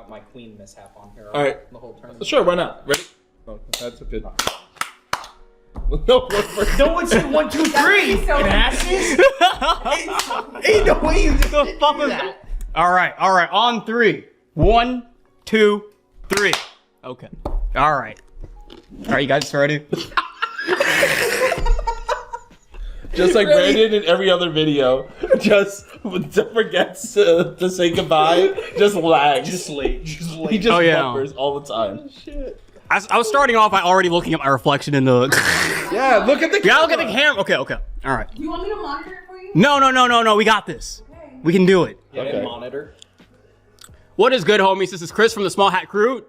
my queen mishap on here. All right. The whole tournament. Sure, why not? Ready? Oh, that's a good. No, No one said 1, 2, 3. So Asses. Ain't no way you just The fuck was that? All right. On 3. 1, 2, 3. Okay. All right. You guys ready? Just like Brandon in every other video, just forgets to say goodbye, just lags. Just late. He just bumpers all the time. Shit. I was starting off by already looking at my reflection in the. Yeah, look at the camera. Yeah, look at the camera. Okay. All right. Do you want me to monitor it for you? No. We got this. Okay. We can do it. Yeah, Okay. monitor. What is good, homies? This is Chris from the Small Hat Crew.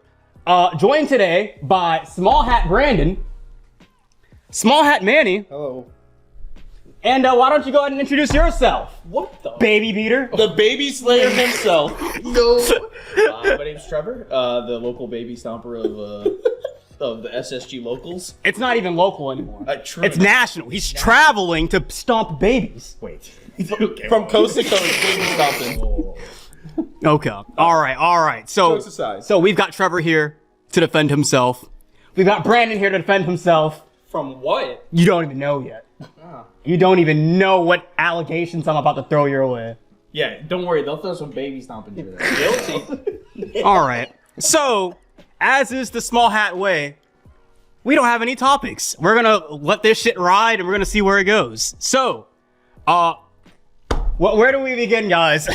Joined today by Small Hat Brandon, Small Hat Manny, Hello. and why don't you go ahead and introduce yourself, What the? baby beater? The baby slayer himself. No. My name's Trevor, the local baby stomper of the SSG locals. It's not even local anymore. True. It's national. He's traveling to stomp babies. Wait. From coast to coast, baby stomping. Oh. Okay. All right. Jokes aside. So we've got Trevor here to defend himself. We've got Brandon here to defend himself. From what? You don't even know yet. You don't even know what allegations I'm about to throw your way. Yeah, don't worry. They'll throw some baby stomping your way. Guilty. All right. So, as is the Small Hat way, we don't have any topics. We're gonna let this shit ride, and we're gonna see where it goes. So, where do we begin, guys?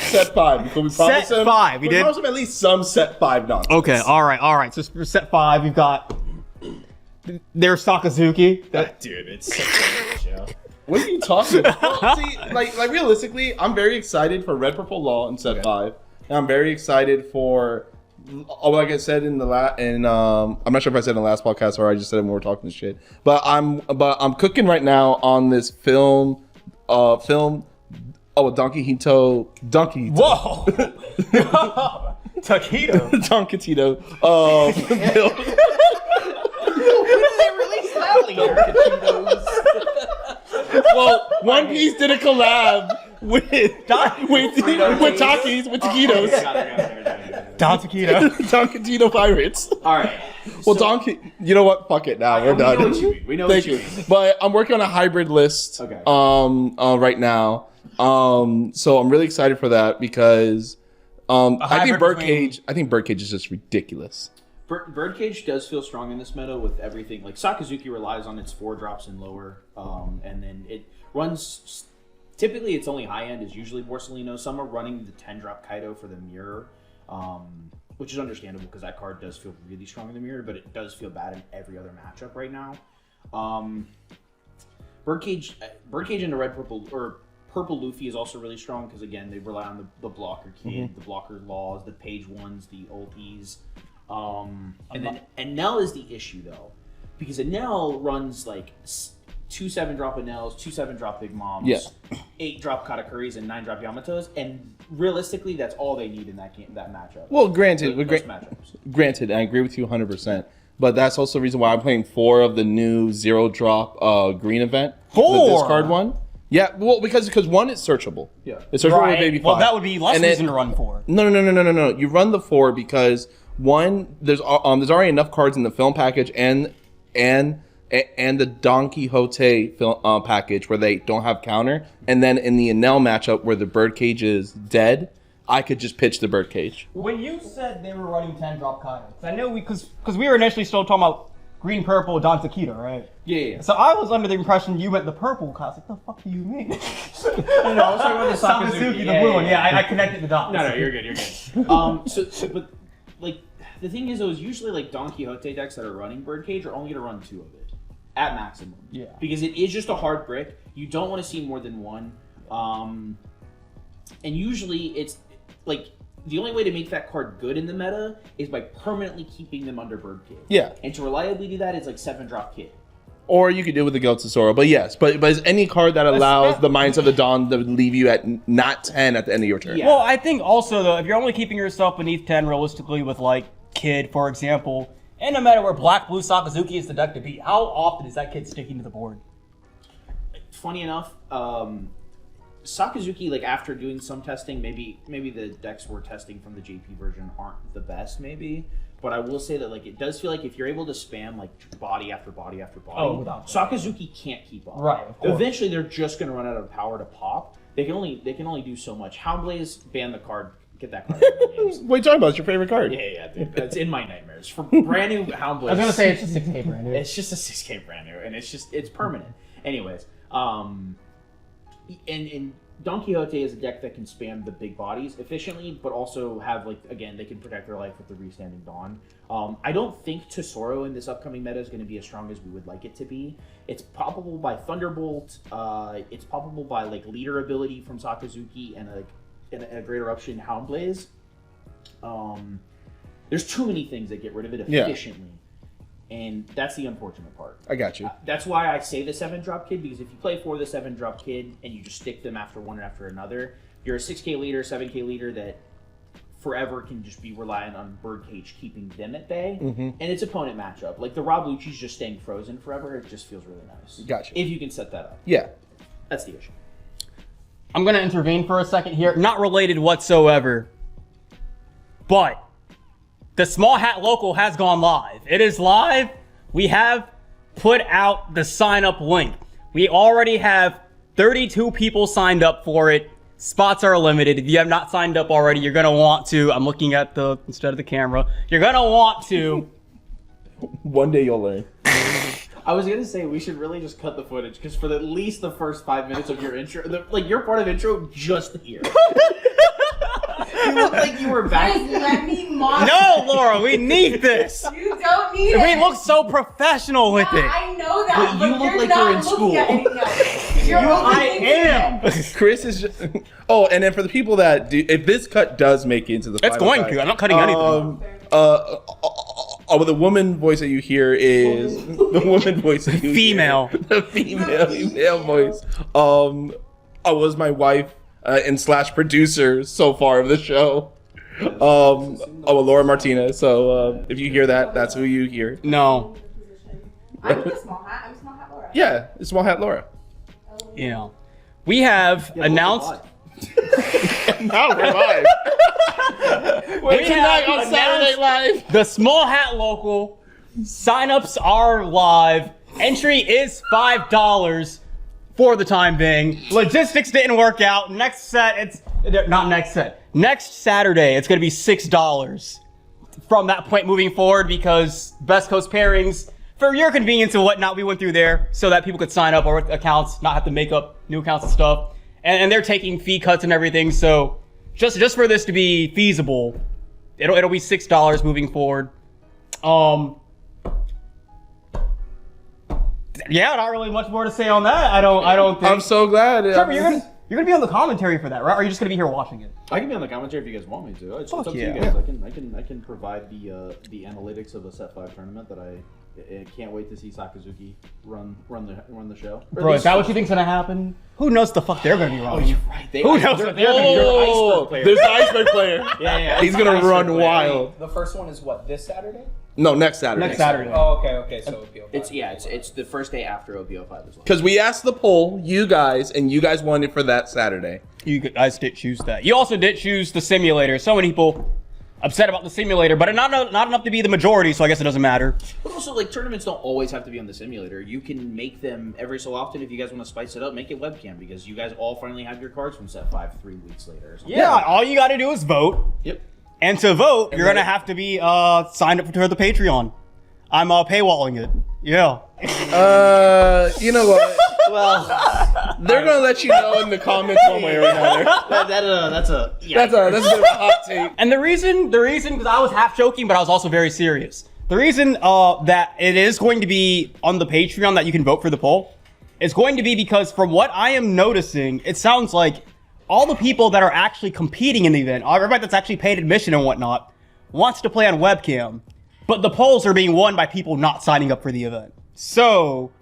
Set 5. Because we promised Set him, 5, we did? promised him at least some set 5 nonsense. Okay. All right. So for set 5, we've got there's Sakazuki. Dude, it's such a show. What are you talking about? Well, see, like realistically, I'm very excited for Red Purple Law in set 5. And I'm very excited for, like I said in the I'm not sure if I said in the last podcast or I just said it when we were talking shit. But I'm cooking right now on this film. Donkey Hito. Whoa. Taquito. Donkatito. Well, One Piece did a collab with Takis, with taquitos. Don Taquito. Donkatito Pirates. Alright. Well, Donkey, you know what? Fuck it now. We're We know done. what you mean. We know Thank what you you. mean. But I'm working on a hybrid list. Okay. Right now. So I'm really excited for that because I think hybrid Birdcage. I think Birdcage is just ridiculous. Birdcage does feel strong in this meta with everything. Like Sakazuki relies on its 4 drops and lower, and then it runs. Typically, its only high end is usually Borsalino. Some are running the 10 drop Kaido for the mirror, which is understandable because that card does feel really strong in the mirror, but it does feel bad in every other matchup right now. Birdcage into Red Purple or Purple Luffy is also really strong because again they rely on the blocker kid, the blocker laws, the page ones, the ultis. And then Enel is the issue though, because Enel runs like 2 7-drop Enels, 2 7-drop Big Moms, 8 drop Katakuris, and 9 drop Yamatos, and realistically, that's all they need in that game, that matchup. Well, granted, Matchups. I agree with you 100%. But that's also the reason why I'm playing 4 of the new 0-drop green event. 4? The discard one. Yeah, well, because 1 is searchable. Yeah. It's searchable with Baby 5. Well, that would be less And then- reason to run 4. No. You run the 4 because 1, there's already enough cards in the film package and the Don Quixote film package where they don't have counter, and then in the Enel matchup where the Birdcage is dead, I could just pitch the Birdcage. When you said they were running 10 drop Kaido, I know because we were initially still talking about green purple Don Taquito, right? Yeah. So I was under the impression you meant the purple class. Like, the fuck do you mean? No, I was talking about the Sakazuki, the blue one. Yeah, I connected the dots. No, you're good. But like the thing is, those usually like Don Quixote decks that are running Birdcage are only gonna run 2 of it at maximum. Yeah. Because it is just a hard brick. You don't want to see more than 1. And usually it's like the only way to make that card good in the meta is by permanently keeping them under Birdcage. Yeah. And to reliably do that is like 7-drop Kid. Or you could do it with the Goat Sora. But yes, but is any card that allows the Minds of the Dawn to leave you at not 10 at the end of your turn. Yeah. Well, I think also though, if you're only keeping yourself beneath 10 realistically with like Kid, for example, and no matter where Black Blue Sakazuki is the deck to beat, how often is that kid sticking to the board? Funny enough, Sakazuki, like after doing some testing, maybe the decks we're testing from the JP version aren't the best, maybe. But I will say that like it does feel like if you're able to spam like body after body after body, Sakazuki can't keep up. Right. Eventually, they're just going to run out of power to pop. They can only do so much. Houndblaze, ban the card. Get that card. What are you talking about? It's your favorite card. Yeah, dude. It's in my nightmares. For brand new Houndblaze. I was gonna say it's just 6K brand new. It's just a 6K brand new, and it's permanent. Anyways, and Don Quixote is a deck that can spam the big bodies efficiently, but also have like again they can protect their life with the Restanding Dawn. I don't think Tesoro in this upcoming meta is going to be as strong as we would like it to be. It's poppable by Thunderbolt. It's poppable by like leader ability from Sakazuki and a great eruption Houndblaze. There's too many things that get rid of it efficiently. And that's the unfortunate part. I got you. That's why I say the 7-drop kid, because if you play for the 7-drop kid and you just stick them after one after another, you're a 6K leader, 7K leader that forever can just be reliant on Birdcage keeping them at bay. And it's opponent matchup. Like the Rob Lucci's just staying frozen forever, it just feels really nice. Gotcha. If you can set that up. Yeah. That's the issue. I'm gonna intervene for a second here. Not related whatsoever, but the Small Hat Local has gone live. It is live. We have put out the sign-up link. We already have 32 people signed up for it. Spots are limited. If you have not signed up already, you're gonna want to. I'm looking at instead of the camera. You're gonna want to. One day you'll learn. I was gonna say we should really just cut the footage because for at least the first 5 minutes of your intro, like your part of intro, just here. You look like you were back. Guys, let me model. No, Laura, we need this. You don't need it. We look so professional with it. I know that, But you look like not you're in school. looking at anything else. You're only I thinking am. Chris is just... Oh, and then for the people that do... If this cut does make it into the It's final going cut, to. I'm not cutting anything. The woman voice that you hear is... The woman voice that you Female. hear. The female voice. Was my wife and / producer so far of the show. Laura Martinez. So if you hear that, that's who you hear. No. I'm a small hat. I'm a small hat Laura. Yeah, it's Small Hat Laura. You know. We have announced... Now we're live. We Tonight have on Saturday announced Live. the Small Hat Local. Sign-ups are live. Entry is $5 for the time being. Logistics didn't work out. Next Saturday, it's going to be $6 from that point moving forward because Best Coast pairings, for your convenience and whatnot, we went through there so that people could sign up or accounts, not have to make up new accounts and stuff. And they're taking fee cuts and everything. So just for this to be feasible, it'll be $6 moving forward. Yeah, not really much more to say on that. I don't think. I'm so glad. Trevor, you're gonna be on the commentary for that, right? Or are you just gonna be here watching it? I can be on the commentary if you guys want me to. It's up to yeah. you guys. I can provide the analytics of a Set 5 tournament that I can't wait to see Sakazuki run the show. Bro, is that what you think's gonna happen? Who knows the fuck they're gonna be running? Right. Who knows what they're gonna be running? Oh, there's the iceberg player. Yeah. He's gonna run wild. The first one is what, this Saturday? No, next Saturday. Next Saturday. Oh, okay, so OPO5. It's the first day after OPO5 as well. Because we asked the poll, you guys, and you guys wanted for that Saturday. You guys did choose that. You also did choose the simulator. So many people upset about the simulator, but not enough to be the majority, so I guess it doesn't matter. But also, like, tournaments don't always have to be on the simulator. You can make them every so often if you guys want to spice it up. Make it webcam because you guys all finally have your cards from Set 5 3 weeks later. Or something. Yeah, all you gotta do is vote. Yep. And to vote, you're gonna have to be signed up to the Patreon. I'm paywalling it. Yeah. You know what? Well, they're gonna let you know in the comments one way or another. That's a That's a bit of a hot take. And the reason, because I was half joking, but I was also very serious. The reason that it is going to be on the Patreon that you can vote for the poll is going to be because from what I am noticing, it sounds like all the people that are actually competing in the event, everybody that's actually paid admission and whatnot, wants to play on webcam, but the polls are being won by people not signing up for the event. So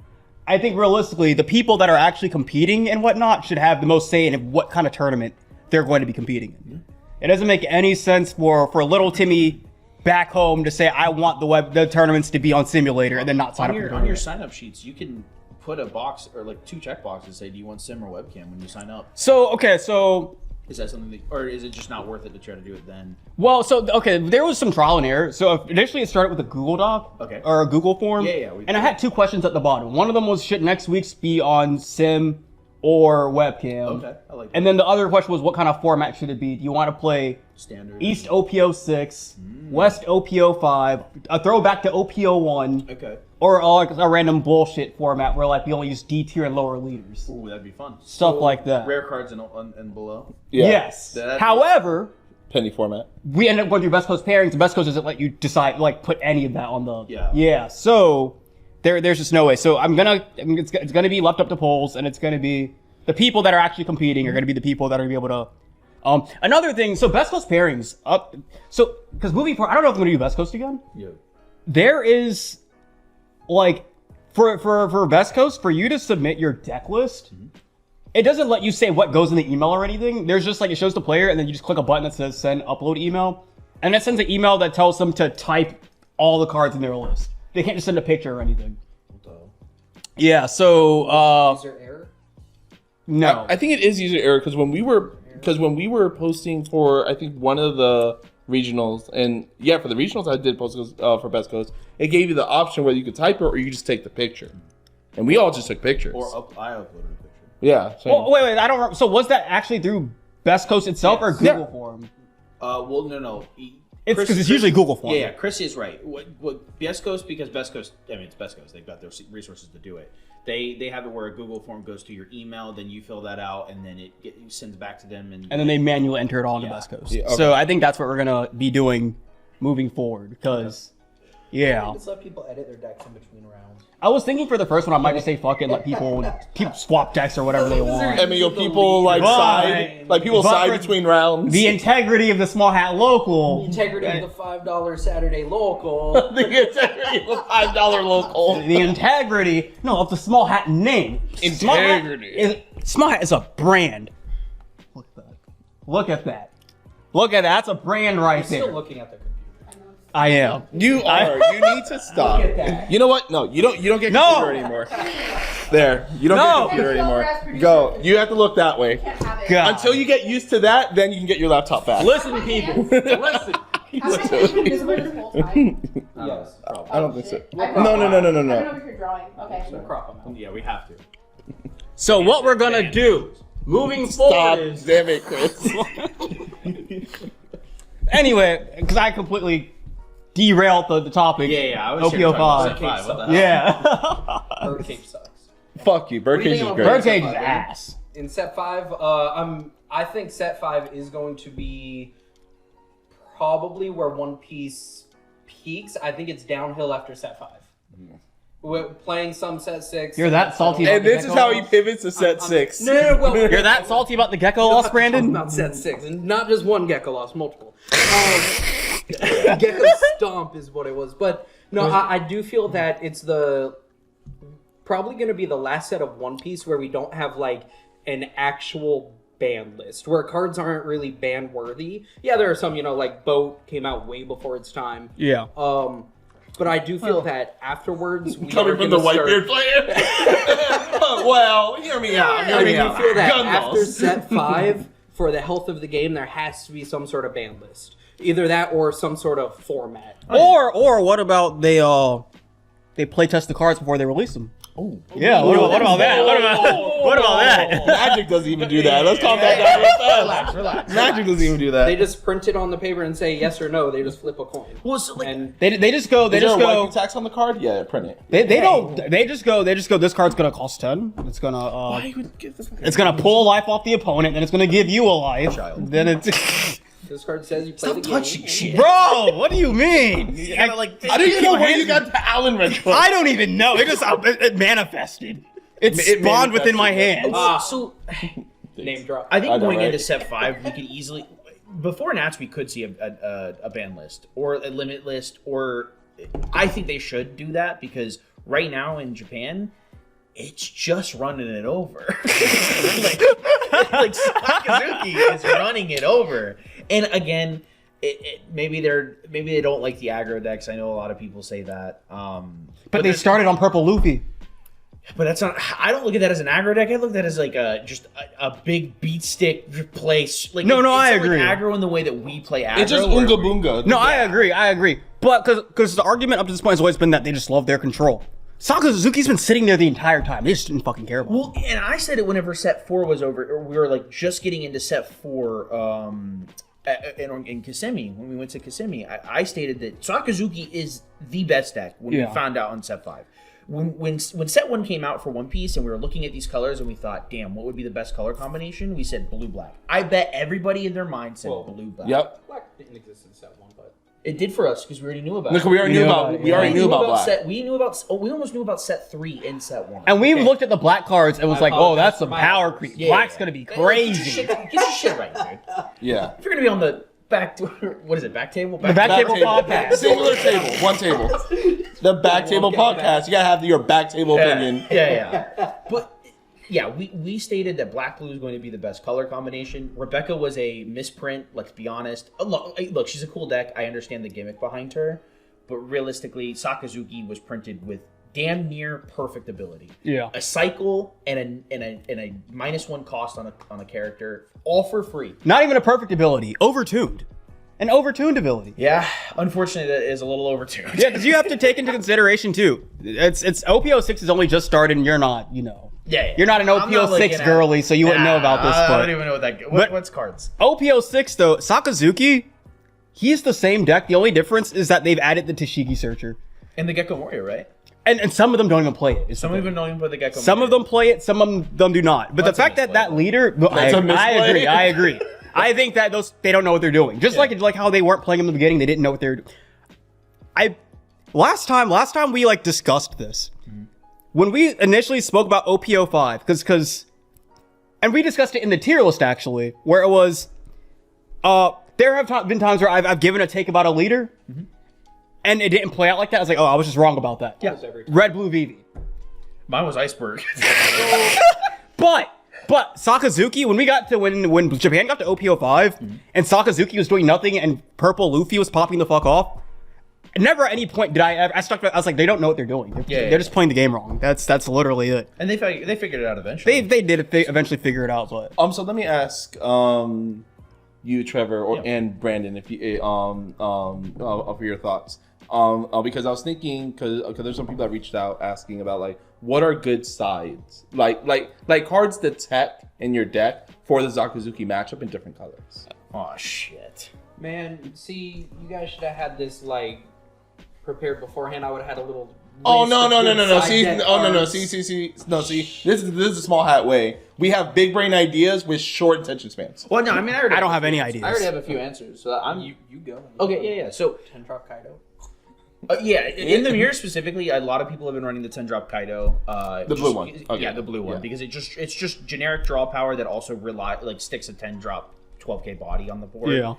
I think realistically, the people that are actually competing and whatnot should have the most say in what kind of tournament they're going to be competing in. It doesn't make any sense for little Timmy back home to say, I want the tournaments to be on simulator and then not sign up for the on your tournament. sign-up sheets. You can put a box or like 2 check boxes say, do you want sim or webcam when you sign up? So okay, so is that something that, or is it just not worth it to try to do it then? well, so okay, there was some trial and error. So initially it started with a Google Doc, or a Google form. Yeah. And I had 2 questions at the bottom. One of them was, should next week's be on sim or webcam? Okay, I like that. And then the other question was, what kind of format should it be? Do you want to play Standard East OPO6, West OPO5, a throwback to OPO1, Okay. or like a random bullshit format where like we only use D tier and lower leaders, Ooh, that'd be fun. stuff like that. Rare cards and below. Yeah. Yes. That'd be- However, Penny format. we ended up going through Best Coast pairings. The Best Coast doesn't let you decide, like, put any of that on the. Yeah. So there's just no way. So it's gonna be left up to polls, and it's gonna be the people that are actually competing are gonna be the people that are gonna be able to. Another thing. So Best Coast pairings up. So because moving forward, I don't know if I'm gonna do Best Coast again. Yeah. There is, like, for Best Coast, for you to submit your deck list. It doesn't let you say what goes in the email or anything. There's just like, it shows the player and then you just click a button that says send upload email. And it sends an email that tells them to type all the cards in their list. They can't just send a picture or anything. Yeah, so User error? no. I think it is user error because when we were posting for I think one of the regionals, and yeah, for the regionals I did post for Best Coast, it gave you the option whether you could type it or you could just take the picture, and we all just took pictures. Or I uploaded a picture. Yeah. So Oh, wait, I don't remember. So was that actually through Best Coast itself or Google form? Well, no. It's because it's usually Google form. Yeah, Chris is right. What Best Coast, because Best Coast, I mean, it's Best Coast. They've got their resources to do it. They have it where a Google form goes to your email, then you fill that out, and then it sends back to them. And then they manually enter it all into Best Coast. Yeah, okay. So I think that's what we're going to be doing moving forward because, yeah. Just let people edit their decks in between rounds. I was thinking for the first one, I might just say fuck it and let people swap decks or whatever they want. I mean, people side between rounds. The integrity of the Small Hat Local. Integrity of the $5 Saturday local. the integrity of the $5 local. The integrity, no, of the Small Hat name. Integrity. Small Hat is a brand. Look at that. Look at that. That's a brand right I'm there. still looking at the computer. I am. You are. You need to stop. Look at that. You know what? No, you don't get No. computer anymore. There. You don't No. get computer anymore. Go. You have to look that way. Can't have it. God. Until you get used to that, then you can get your laptop back. Listen, people. Listen. Has it been invisible this whole time? Yes. I don't think so. I No. don't know if you're drawing. Okay. Crop them out. Yeah, we have to. So what we're gonna do moving Stop. forward is Damn it, Chris. anyway, because I completely derailed the topic. Yeah. I was here talking about OPO5. Set 5. What the hell? Yeah. Birdcage sucks. Fuck you. Birdcage is about great. Birdcage is ass. In set 5, I think set 5 is going to be probably where One Piece peaks. I think it's downhill after set 5. We're playing some set 6. You're that salty about And the this is Gecko how he loss? pivots to set 6. No, well, You're that salty about the Gecko loss, Brandon? Not set 6, and not just one Gecko loss, multiple. Gecko Stomp is what it was. But no, I do feel that it's probably going to be the last set of One Piece where we don't have like an actual ban list, where cards aren't really ban worthy. Yeah, there are some, like Boat came out way before its time. Yeah. But I do feel that afterwards, we Coming are from the gonna Whitebeard start... player. Well, hear me out. I do feel that Gun after balls. set 5, for the health of the game, there has to be some sort of ban list. Either that or some sort of format. Or what about they play test the cards before they release them? Oh. Yeah. What about that? What about that? Magic doesn't even do that. Let's calm that down real fast. Relax. Magic doesn't even do that. They just print it on the paper and say yes or no. They just flip a coin. Well, so like, And They just go. They Is there just a go. white tax on the card? Yeah, print it. They don't. They just go. This card's gonna cost 10. It's gonna. Why would you give this? It's gonna pull a life off the opponent. Then it's gonna give you a life. Child. Then it's. this card says you play the game. touching shit. Bro, what do you mean? I don't even know where you got the Allen wrench from. I don't even know. It manifested. It spawned within my hands. So Name drop. I think I know, going right? into set 5, we could easily, before Nats, we could see a ban list or a limit list, or I think they should do that because right now in Japan, it's just running it over. like Sakazuki is running it over, and again, maybe they don't like the aggro decks. I know a lot of people say that. But they started on purple Luffy. But that's not. I don't look at that as an aggro deck. I look at that as like just a big beat stick place. Like No, I it's agree. Like aggro in the way that we play aggro. It's just where Unga we- Boonga. No, I agree. But because the argument up to this point has always been that they just love their control. Sakazuki's been sitting there the entire time. They just didn't fucking care about Well, and I said it whenever set 4 was over, or we were like just getting into set 4 in Kissimmee. When we went to Kissimmee, I stated that Sakazuki is the best deck when we found out on set 5. When set 1 came out for One Piece and we were looking at these colors and we thought, damn, what would be the best color combination? We said blue-black. I bet everybody in their mind said blue-black. Yep. Black didn't exist in set 1, but It did for us because we already knew about Look, it. we already knew about black. We almost knew about set 3 in set 1. And we looked at the black cards and was like, oh, that's some power creep. Yeah, Black's gonna be crazy. Get your shit right, dude. Yeah. If you're gonna be on the back, what is it? Back table. The back table podcast. Singular table. One table. The back table podcast. You gotta have your back table opinion. Yeah. But yeah, we stated that black blue is going to be the best color combination. Rebecca was a misprint. Let's be honest. Look, she's a cool deck. I understand the gimmick behind her, but realistically, Sakazuki was printed with damn near perfect ability. Yeah. A cycle and a -1 cost on a character, all for free. Not even a perfect ability. Overtuned. An overtuned ability. Yeah, unfortunately, that is a little overtuned. Yeah, because you have to take into consideration too. It's OPO6 is only just started, and you're not, Yeah. You're not an I'm not looking OPO6 at- girly, so you wouldn't know about this. I But don't even know what that. but- What's cards? OPO6 though, Sakazuki, he's the same deck. The only difference is that they've added the Tashigi Searcher, And the Gecko Warrior, right? and some of them don't even play it. It's Some the of thing. them don't even play the Gecko. Some of them play it, some of them do not. But That's the a fact that misplay. that leader, That's a misplay. I agree. I think that they don't know what they're doing. Just like how they weren't playing in the beginning, they didn't know what they were doing. Last time we discussed this. When we initially spoke about OPO5, and we discussed it in the tier list actually, where it was, there have been times where I've given a take about a leader, and it didn't play out like that. I was like, oh, I was just wrong about that. Yeah. Red, blue, Vivi. Mine was Iceberg. But Sakazuki, when Japan got to OPO5 and Sakazuki was doing nothing and purple Luffy was popping the fuck off, never at any point did I was like, they don't know what they're doing. They're just playing the game wrong. That's literally it. And they figured it out eventually. They did eventually figure it out, but So let me ask you, Trevor, and Brandon, if you for your thoughts. Because I was thinking, because there's some people that reached out asking about what are good sides, like cards that tech in your deck for the Sakazuki matchup in different colors. Oh shit. man, see, you guys should have had this prepared beforehand. I would have had a little. Oh list no! of good side See, deck no! cards. See. This is a small hat way. We have big brain ideas with short attention spans. Well, no, I mean, I don't have any ideas. I already have a few answers, so I'm. You go. Okay, yeah. So 10-drop Kaido. in the mirror specifically, a lot of people have been running the 10-drop Kaido. The blue one. Okay. Yeah, the blue one, Yeah. because it's just generic draw power that also sticks a 10-drop 12k body on the board. Yeah.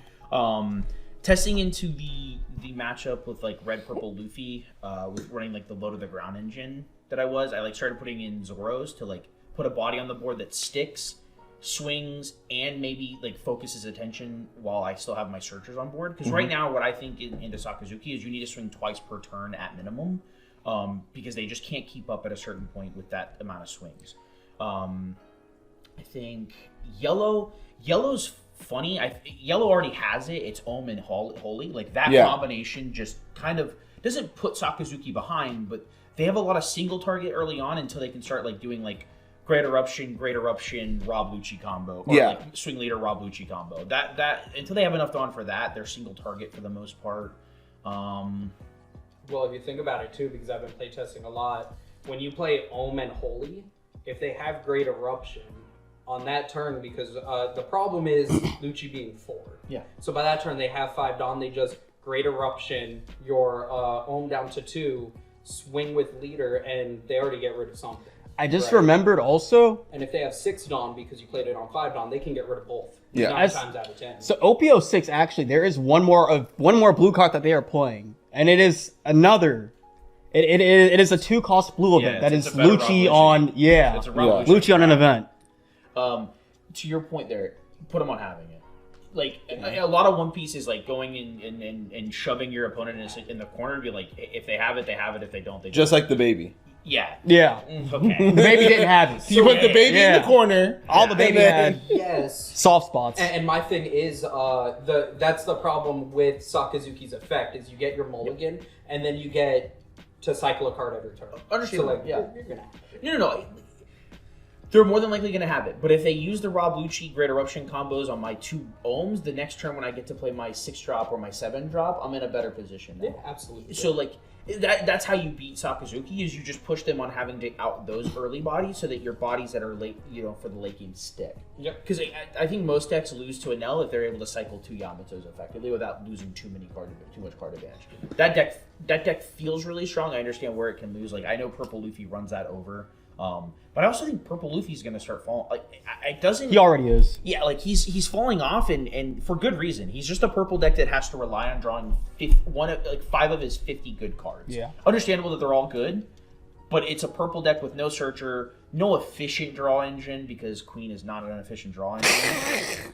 Testing into the matchup with red purple Luffy, with running the low to the ground engine that I started putting in Zoros to put a body on the board that sticks, swings, and maybe focuses attention while I still have my searchers on board. Because right now, what I think into Sakazuki is you need to swing twice per turn at minimum, because they just can't keep up at a certain point with that amount of swings. I think yellow's funny. Yellow already has it. It's Ohm and Holy. That combination just kind of doesn't put Sakazuki behind, but they have a lot of single target early on until they can start doing Great Eruption, Rob Lucci combo, or Swing Leader, Rob Lucci combo. That until they have enough on for that, they're single target for the most part. Well, if you think about it too, because I've been playtesting a lot, when you play Ohm and Holy, if they have Great Eruption on that turn, because the problem is Lucci being 4. Yeah. So by that turn, they have 5 Dawn, they just Great Eruption, your Ohm down to 2, swing with Leader, and they already get rid of something. I just remembered also. And if they have 6 Dawn because you played it on 5 Dawn, they can get rid of both. Yeah. 9 times out of 10. So OPO6 actually, there is one more blue card that they are playing, and it is another. It is a 2-cost blue event that is it's a better Lucci Rob on It's a Rob Lucci on an event. To your point there, put them on having it. A lot of One Piece is going in and shoving your opponent in the corner to be if they have it, they have it. If they don't, they don't. Just like the baby. Yeah. Yeah. Okay. The baby didn't have it. You put the baby in the corner. All the baby had Yes. soft spots. And my thing is, that's the problem with Sakazuki's effect is you get your mulligan and then you get to cycle a card every turn. Understand? So like, Yeah. you're gonna have it. No. They're more than likely going to have it. But if they use the Rob Lucci Great Eruption combos on my 2 ohms, the next turn when I get to play my 6-drop or my 7-drop, I'm in a better position. Yeah, absolutely. So like that's how you beat Sakazuki is you just push them on having to out those early bodies so that your bodies that are late, for the late game stick. Yep. Because I think most decks lose to Enel if they're able to cycle 2 Yamatos effectively without losing too much card advantage. That deck feels really strong. I understand where it can lose. Like I know Purple Luffy runs that over. But I also think Purple Luffy's going to start falling. Like it doesn't. He already is. Yeah, like he's falling off, and for good reason. He's just a purple deck that has to rely on drawing 5 of his 50 good cards. Yeah, understandable that they're all good, but it's a purple deck with no searcher, no efficient draw engine because Queen is not an efficient draw engine.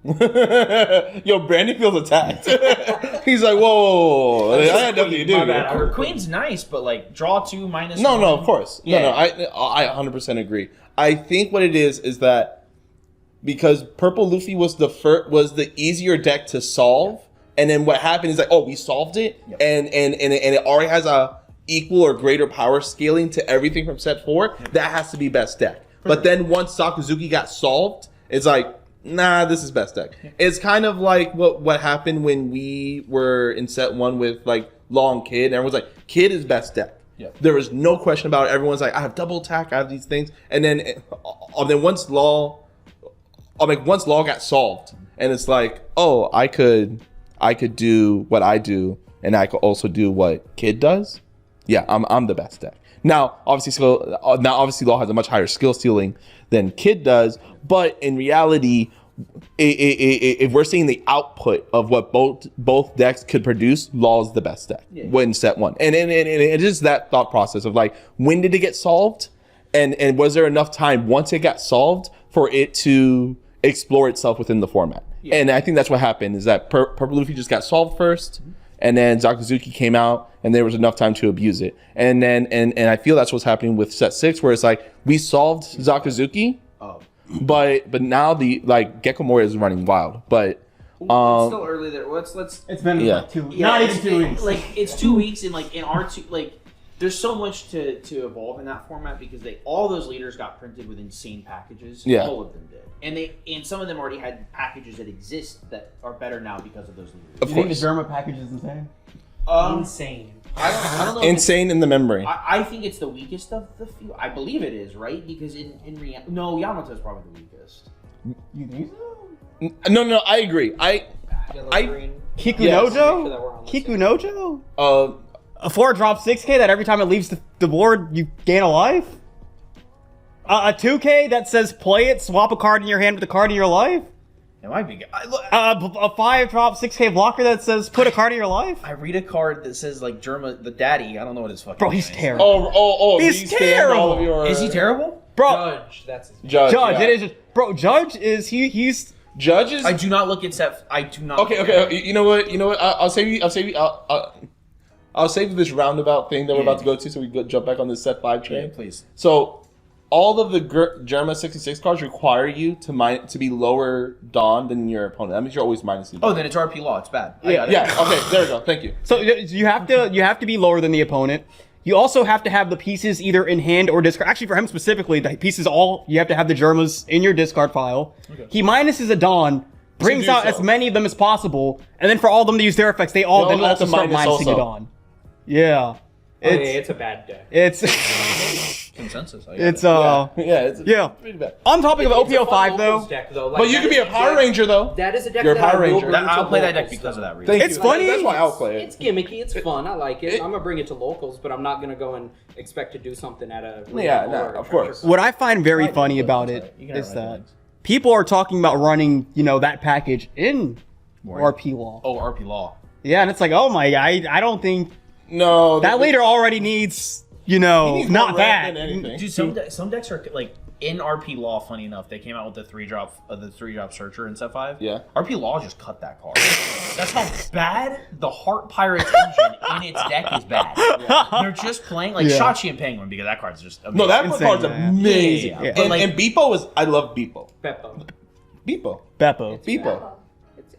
Yo, Brandon feels attacked. He's like, whoa. I had nothing to do. My bad. Queen's nice, but like draw 2 minus. No, 1. of course. Yeah. No, I 100% agree. I think what it is that because Purple Luffy was the easier deck to solve, and then what happened is like, oh, we solved it, and it already has a equal or greater power scaling to everything from set 4. That has to be best deck. But then once Sakazuki got solved, it's like, nah, this is best deck. It's kind of like what happened when we were in set 1 with like Law and Kid, and everyone's like, Kid is best deck. Yep. There was no question about it. Everyone's like, I have double attack, I have these things, and then once Law got solved, and it's like, oh, I could do what I do, and I could also do what Kid does. Yeah, I'm the best deck. Now, obviously, Law has a much higher skill ceiling than Kid does, but in reality, if we're seeing the output of what both decks could produce, Law is the best deck when set 1. And it is that thought process of like, when did it get solved? And was there enough time once it got solved for it to explore itself within the format? Yeah. And I think that's what happened is that Purple Luffy just got solved first, and then Sakazuki came out, and there was enough time to abuse it. And then and I feel that's what's happening with set 6, where it's like we solved Sakazuki, but now the like Gecko Moria is running wild. But it's still early there. Let's. It's been like 2 weeks. Yeah, Not even 2 weeks. Like it's 2 weeks, and like in our there's so much to evolve in that format because all those leaders got printed with insane packages. Yeah. All of them did. And some of them already had packages that exist that are better now because of those leaders. Do you think the Germa package is insane? Insane. I don't know. Insane in the memory. I think it's the weakest of the few. I believe it is, right? Because in reality, no, Yamato's probably the weakest. You think so? No, I agree. Kikunojo? Kikunojo? A 4-drop 6K that every time it leaves the board, you gain a life? A 2K that says play it, swap a card in your hand with a card in your life? It might be good. A 5-drop 6K blocker that says put a card in your life? I read a card that says like Germa, the daddy. I don't know what his fucking Bro, name he's is. terrible. He's terrible. Is he terrible? Bro, Judge, that's his name. Judge, yeah. it It is. Bro, Judge is he's. Judge is. I do not look at set. I do not. Okay. You know what? I'll save you. I'll save this roundabout thing that we're about to go to, so we can jump back on this set 5 train. Yeah, please. So, all of the Germa 66 cards require you to be lower Dawn than your opponent. That means you're always minus. Oh, then it's RP Law. It's bad. Yeah. Okay. There we go. Thank you. So you have to be lower than the opponent. You also have to have the pieces either in hand or discard. Actually, for him specifically, the pieces you have to have the Germas in your discard pile. Okay. He minuses a Dawn, brings out as many of them as possible, and then for all of them to use their effects, they all then also start minusing a Dawn. Yeah. It's a bad deck. It's consensus. It's pretty bad. On topic of OPO5 though. Deck, though. Like, But you could be a Power Ranger though. That is a deck You're a that Power I will Ranger. bring to I'll play that deck locals, because of though. that reason. Thank It's you. funny. That's why I'll play it. It's gimmicky. It's fun. I like it. I'm gonna bring it to locals, but I'm not gonna go and expect to do something at a. Of course. What I find very funny about it is that people are talking about running, that package in RP Law. Oh, RP Law. Yeah, and it's like, oh my, I don't think No. that leader already needs, He needs not more red that. than anything. Dude, some decks are like in RP Law, funny enough, they came out with the three drop searcher in set 5. Yeah. RP Law just cut that card. That's how bad the Heart Pirates engine in its deck is bad. They're just playing like Shachi and Penguin because that card's just amazing. No, that Insane, card's yeah. amazing. Yeah. But And Beepo is, I love Beepo. Beppo. Beepo. Beppo. Beepo.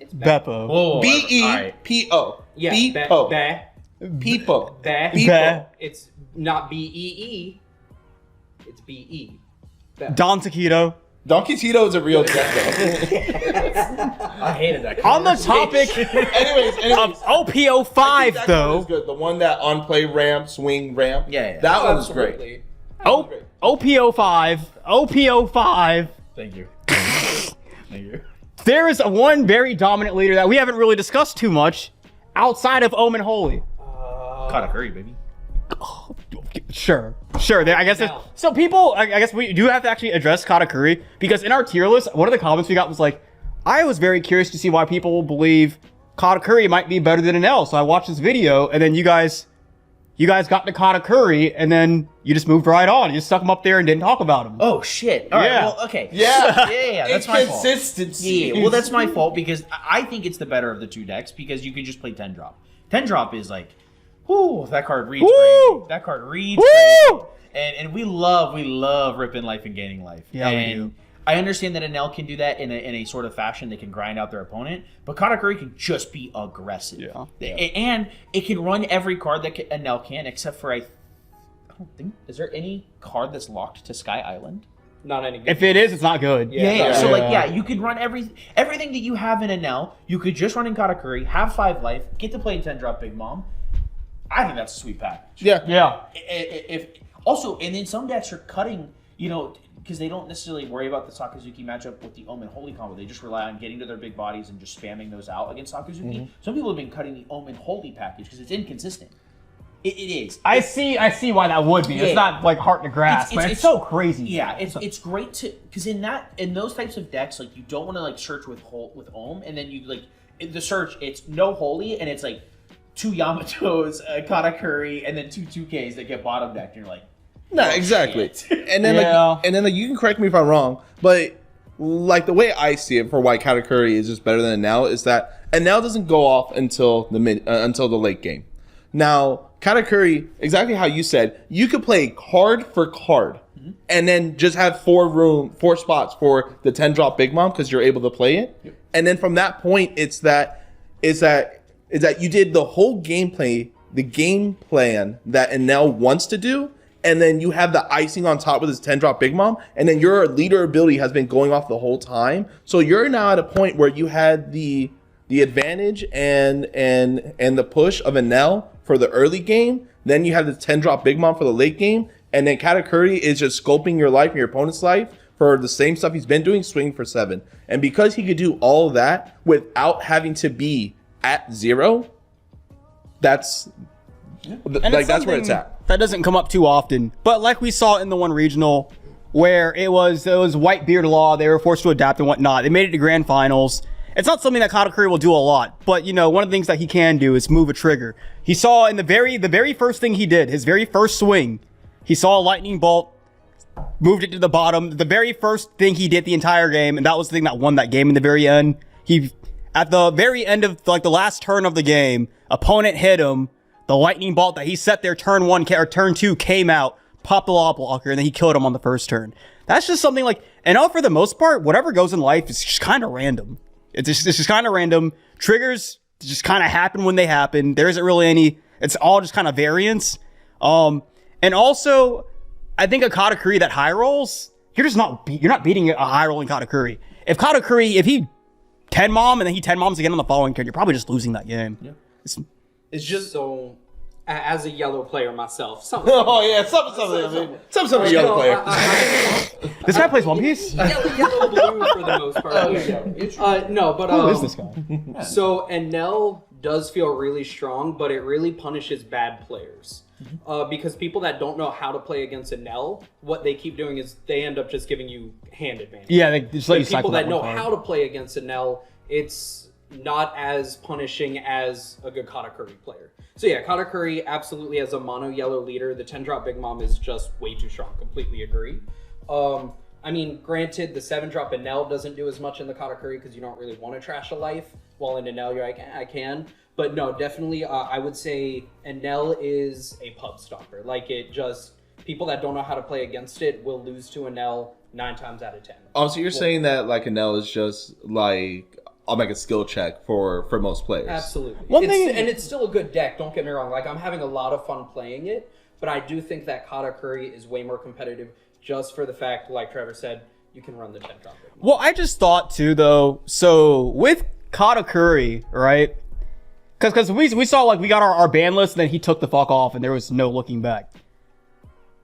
It's Beppo. Whoa, B-E-P-O. Yeah, Beepo. Beepo. Beepo. Be- It's not B-E-E. It's B-E. Beppo. Don Taquito. Donkey Tito is a real deck though. I hated that On card. the topic anyways, of I think OPO5, that card though, is good. The one that on play ramp, swing ramp. Yeah. That one was great. Absolutely. OPO5, Thank you. Thank you. there is one very dominant leader that we haven't really discussed too much outside of Omen Holy. Katakuri, baby. Sure. I guess Now. so. People, I guess we do have to actually address Katakuri because in our tier list, one of the comments we got was like, I was very curious to see why people believe Katakuri might be better than Enel. So I watched this video, and then you guys got to Katakuri, and then you just moved right on. You just stuck him up there and didn't talk about him. Oh shit! All right, Yeah. well, okay. Yeah. yeah. That's my fault. Inconsistency. Yeah, well, that's my fault because I think it's the better of the two decks because you can just play 10 drop. 10 drop is like, whoo, that card reads Woo! crazy. That card reads Woo! crazy. And we love ripping life and gaining life. Yeah, we and do. I understand that Enel can do that in a sort of fashion. They can grind out their opponent, but Katakuri can just be aggressive. Yeah. And it can run every card that Enel can, except for I don't think. Is there any card that's locked to Sky Island? Not any good. If it is, it's not good. Yeah. So Yeah. you could run everything that you have in Enel. You could just run in Katakuri, have 5 life, get to play in 10 drop Big Mom. I think that's a sweet package. Yeah. If also, and then some decks are cutting, because they don't necessarily worry about the Sakazuki matchup with the Omen Holy combo. They just rely on getting to their big bodies and just spamming those out against Sakazuki. Some people have been cutting the Omen Holy package because it's inconsistent. It is. I see why that would be. Yeah. It's not like hard to grasp, but it's so crazy. Yeah, it's great to because in those types of decks, like you don't want to like search with Ohm, and then you like in the search it's no Holy, and it's like 2 Yamatos, a Katakuri, and then 2 2Ks that get bottom decked, and you're like, No, exactly. shit. And then you can correct me if I'm wrong, but like the way I see it for why Katakuri is just better than Enel is that Enel doesn't go off until the late game. Now, Katakuri, exactly how you said, you could play card for card and then just have 4 spots for the 10 drop Big Mom because you're able to play it. Yep. And then from that point, it's that you did the whole gameplay, the game plan that Enel wants to do, and then you have the icing on top with his 10 drop Big Mom, and then your leader ability has been going off the whole time. So you're now at a point where you had the advantage and the push of Enel for the early game. Then you have the 10 drop Big Mom for the late game, and then Katakuri is just scoping your life and your opponent's life for the same stuff he's been doing, swinging for 7. And because he could do all of that without having to be at 0, that's that's where it's at. That doesn't come up too often. But like we saw in the one regional where it was Whitebeard law, they were forced to adapt and whatnot. They made it to grand finals. It's not something that Katakuri will do a lot, but one of the things that he can do is move a trigger. He saw in the very first thing he did, his very first swing, he saw a lightning bolt, moved it to the bottom. The very first thing he did the entire game, and that was the thing that won that game in the very end. At the very end of like the last turn of the game, opponent hit him. The lightning bolt that he set there turn 1 or turn 2 came out, popped the law blocker, and then he killed him on the first turn. That's just something like, and for the most part, whatever goes in life is just kind of random. It's just kind of random. Triggers just kind of happen when they happen. There isn't really any, it's all just kind of variance. And also, I think a Katakuri that high rolls, you're not beating a high rolling Katakuri. If he 10 mom and then he 10 moms again on the following turn, you're probably just losing that game. Yeah. It's just So, as a yellow player myself, some oh yeah, some yellow player. This guy plays One Piece? yellow blue for the most part. No, but Who is this guy? So Enel does feel really strong, but it really punishes bad players. Because people that don't know how to play against Enel, what they keep doing is they end up just giving you hand advantage. Yeah, they just let you cycle people that know one card. how to play against Enel, it's not as punishing as a good Katakuri player. So yeah, Katakuri absolutely as a mono yellow leader, the 10 drop Big Mom is just way too strong. Completely agree. I mean, granted, the 7-drop Enel doesn't do as much in the Katakuri because you don't really want to trash a life. While in Enel, you're like, I can. But no, definitely, I would say Enel is a pub stopper. Like, it just, people that don't know how to play against it will lose to Enel 9 times out of 10. Oh, so you're saying that, like, Enel is just, like, I'll make a skill check for most players. Absolutely. And it's still a good deck, don't get me wrong. Like, I'm having a lot of fun playing it, but I do think that Katakuri is way more competitive just for the fact, like Trevor said, you can run the 10-drop. Well, I just thought too, though. So with Katakuri, right? Because we saw, like, we got our ban list, and then he took the fuck off, and there was no looking back.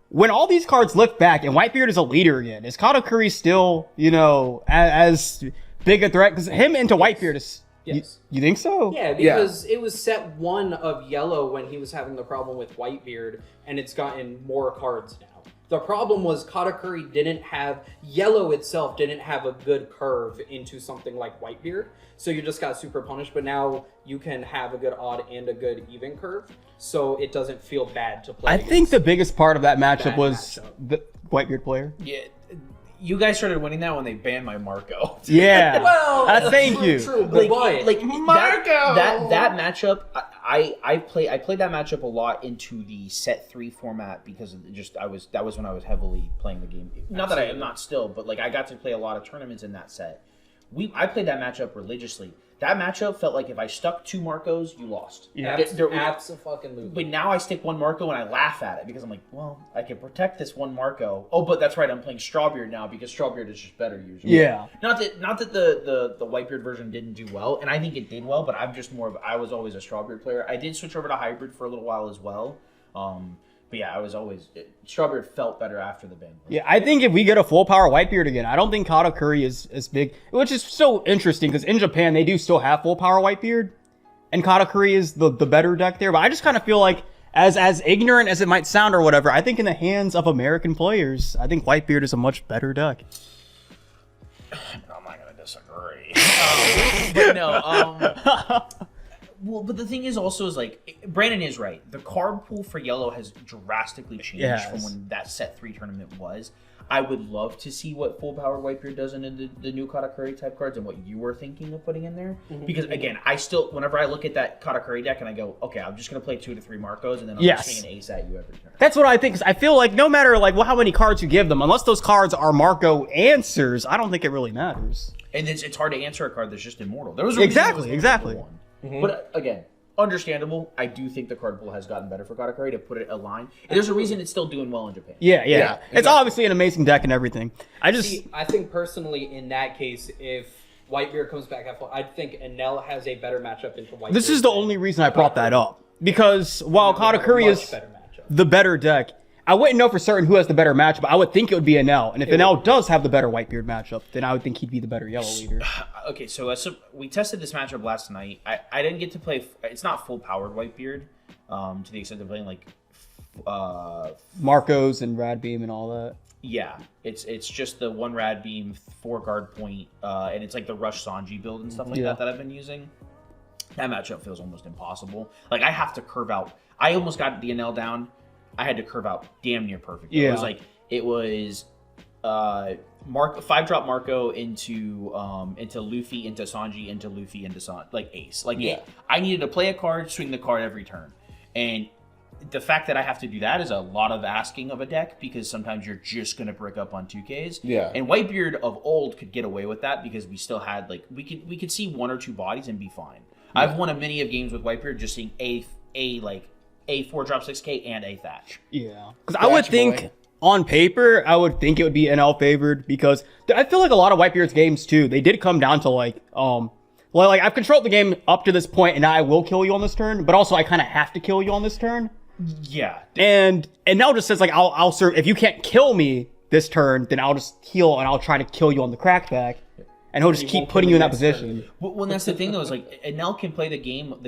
When all these cards lift back, and Whitebeard is a leader again, is Katakuri still, you know, as big a threat? Because him into Whitebeard is... Yes. You think so? Yeah, because it was set 1 of yellow when he was having the problem with Whitebeard, and it's gotten more cards now. The problem was Katakuri didn't have, yellow itself didn't have a good curve into something like Whitebeard, so you just got super punished, but now you can have a good odd and a good even curve, so it doesn't feel bad to play. I think the biggest part of that matchup was the Whitebeard player. Yeah, you guys started winning that when they banned my Marco. Yeah. Well, thank you. True, but Marco. That matchup, I played that matchup a lot into the set 3 format because of that was when I was heavily playing the game. Not that I am not still, but like I got to play a lot of tournaments in that set. I played that matchup religiously. That matchup felt like if I stuck 2 Marcos, you lost. Yeah, absolutely. But now I stick 1 Marco and I laugh at it because I'm like, well, I can protect this 1 Marco. Oh, but that's right, I'm playing Strawbeard now because Strawbeard is just better usually. Yeah. Not that the Whitebeard version didn't do well, and I think it did well, but I'm just I was always a Strawbeard player. I did switch over to Hybrid for a little while as well. But yeah, I was always... Strawbeard felt better after the ban. Yeah, I think if we get a full power Whitebeard again, I don't think Katakuri is as big, which is so interesting because in Japan, they do still have full power Whitebeard, and Katakuri is the better deck there. But I just kind of feel like, as ignorant as it might sound or whatever, I think in the hands of American players, I think Whitebeard is a much better deck. I'm not going to disagree. But no, well, but the thing is also like, Brandon is right. The card pool for yellow has drastically changed from when that set 3 tournament was. I would love to see what full power Whitebeard does in the new Katakuri type cards and what you were thinking of putting in there. Because again, I still, whenever I look at that Katakuri deck and I go, okay, I'm just going to play 2 to 3 Marcos and then I'll just swing an ace at you every turn. That's what I think. 'Cause I feel like no matter like how many cards you give them, unless those cards are Marco answers, I don't think it really matters. And it's hard to answer a card that's just immortal. There was Exactly. But again, understandable. I do think the card pool has gotten better for Katakuri, to put it a line. And there's a reason it's still doing well in Japan. Yeah. Exactly. It's obviously an amazing deck and everything. I think personally in that case, if Whitebeard comes back at full, I think Enel has a better matchup into Whitebeard. This is the only reason I brought that up. Because while Katakuri is the better deck, I wouldn't know for certain who has the better matchup, but I would think it would be Enel. And if Enel does have the better Whitebeard matchup, then I would think he'd be the better yellow leader. Okay, so we tested this matchup last night. I didn't get to play... It's not full-powered Whitebeard, to the extent of playing, like... Marcos and Rad Beam and all that. Yeah, it's just the 1 Rad Beam, 4 guard point, and it's like the Rush Sanji build and stuff like that I've been using. That matchup feels almost impossible. Like, I have to curve out... I almost got the Enel down. I had to curve out damn near perfect. Yeah. It was 5-drop Marco into Luffy, into Sanji, into Luffy, into like ace. I needed to play a card, swing the card every turn. And the fact that I have to do that is a lot of asking of a deck, because sometimes you're just going to brick up on 2Ks. Yeah. And Whitebeard of old could get away with that because we still had, like, we could see 1 or 2 bodies and be fine. Yeah. I've won a many of games with Whitebeard just seeing a 4-drop 6K and a Thatch. Yeah. Because I would think, on paper, I would think it would be NL favored, because I feel like a lot of Whitebeard's games, too, they did come down to, like, I've controlled the game up to this point, and now I will kill you on this turn, but also I kind of have to kill you on this turn. Yeah. And now just says, like, I'll serve, if you can't kill me this turn, then I'll just heal, and I'll try to kill you on the crackback. And he'll just keep putting you in that position. Well, that's the thing, though, is like, Enel can play the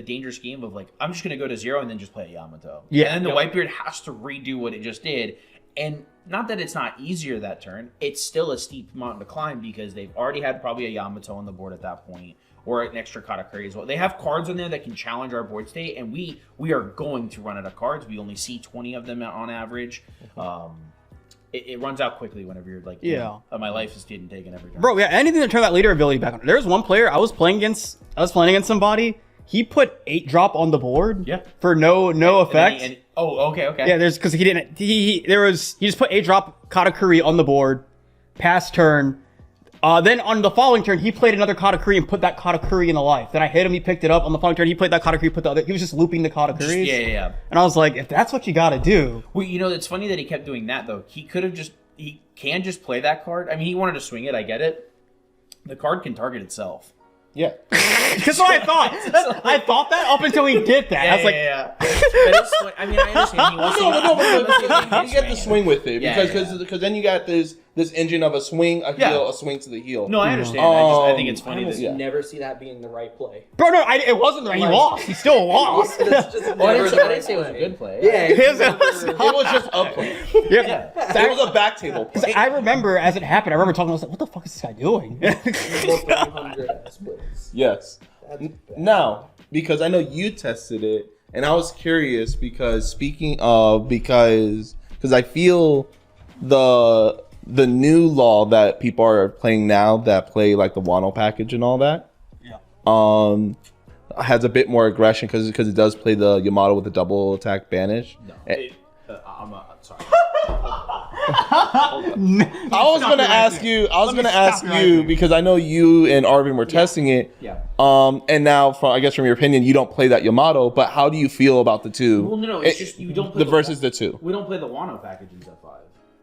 dangerous game of, like, I'm just going to go to 0 and then just play a Yamato. Yeah. And then the Whitebeard has to redo what it just did. And not that it's not easier that turn, it's still a steep mountain to climb, because they've already had probably a Yamato on the board at that point, or an extra Katakuri as well. They have cards on there that can challenge our board state, and we are going to run out of cards. We only see 20 of them on average. it runs out quickly whenever you're like, my life is getting taken every time. Bro, yeah, anything to turn that leader ability back on. There's one player I was playing against somebody. He put 8 drop on the board for no effect. Okay. Yeah, there's because he didn't. He just put 8 drop Katakuri on the board, pass turn. Then on the following turn, he played another Katakuri and put that Katakuri in the life. Then I hit him, he picked it up. On the following turn, he played that Katakuri, put the other. He was just looping the Katakuris. Yeah. And I was like, if that's what you gotta do. Well, it's funny that he kept doing that though. He can just play that card. I mean, he wanted to swing it. I get it. The card can target itself. Yeah. That's what I thought. I thought that up until he did that. I was like, But I mean, I understand. He wants to. You get the swing with it Yeah, because then you got this engine of a swing, a heel, a swing to the heel. No, I understand. I think it's funny. I never see that being the right play. bro, no, it wasn't the right. He lost. He still lost. It's just I never didn't say it was a good play. Yeah, It was just a play. Yeah. It was a back table play. I remember as it happened, I remember talking, I was like, what the fuck is this guy doing? Yes. Now, because I know you tested it, and I was curious because because I feel the new law that people are playing now that play like the Wano package and all that, has a bit more aggression because it does play the Yamato with the double attack banish. No, I'm sorry. I was gonna ask you because I know you and Arvin were testing it. Yeah. And now, from your opinion, you don't play that Yamato. But how do you feel about the two? Well, no, it's just you don't play versus the two. We don't play the Wano package in Set 5.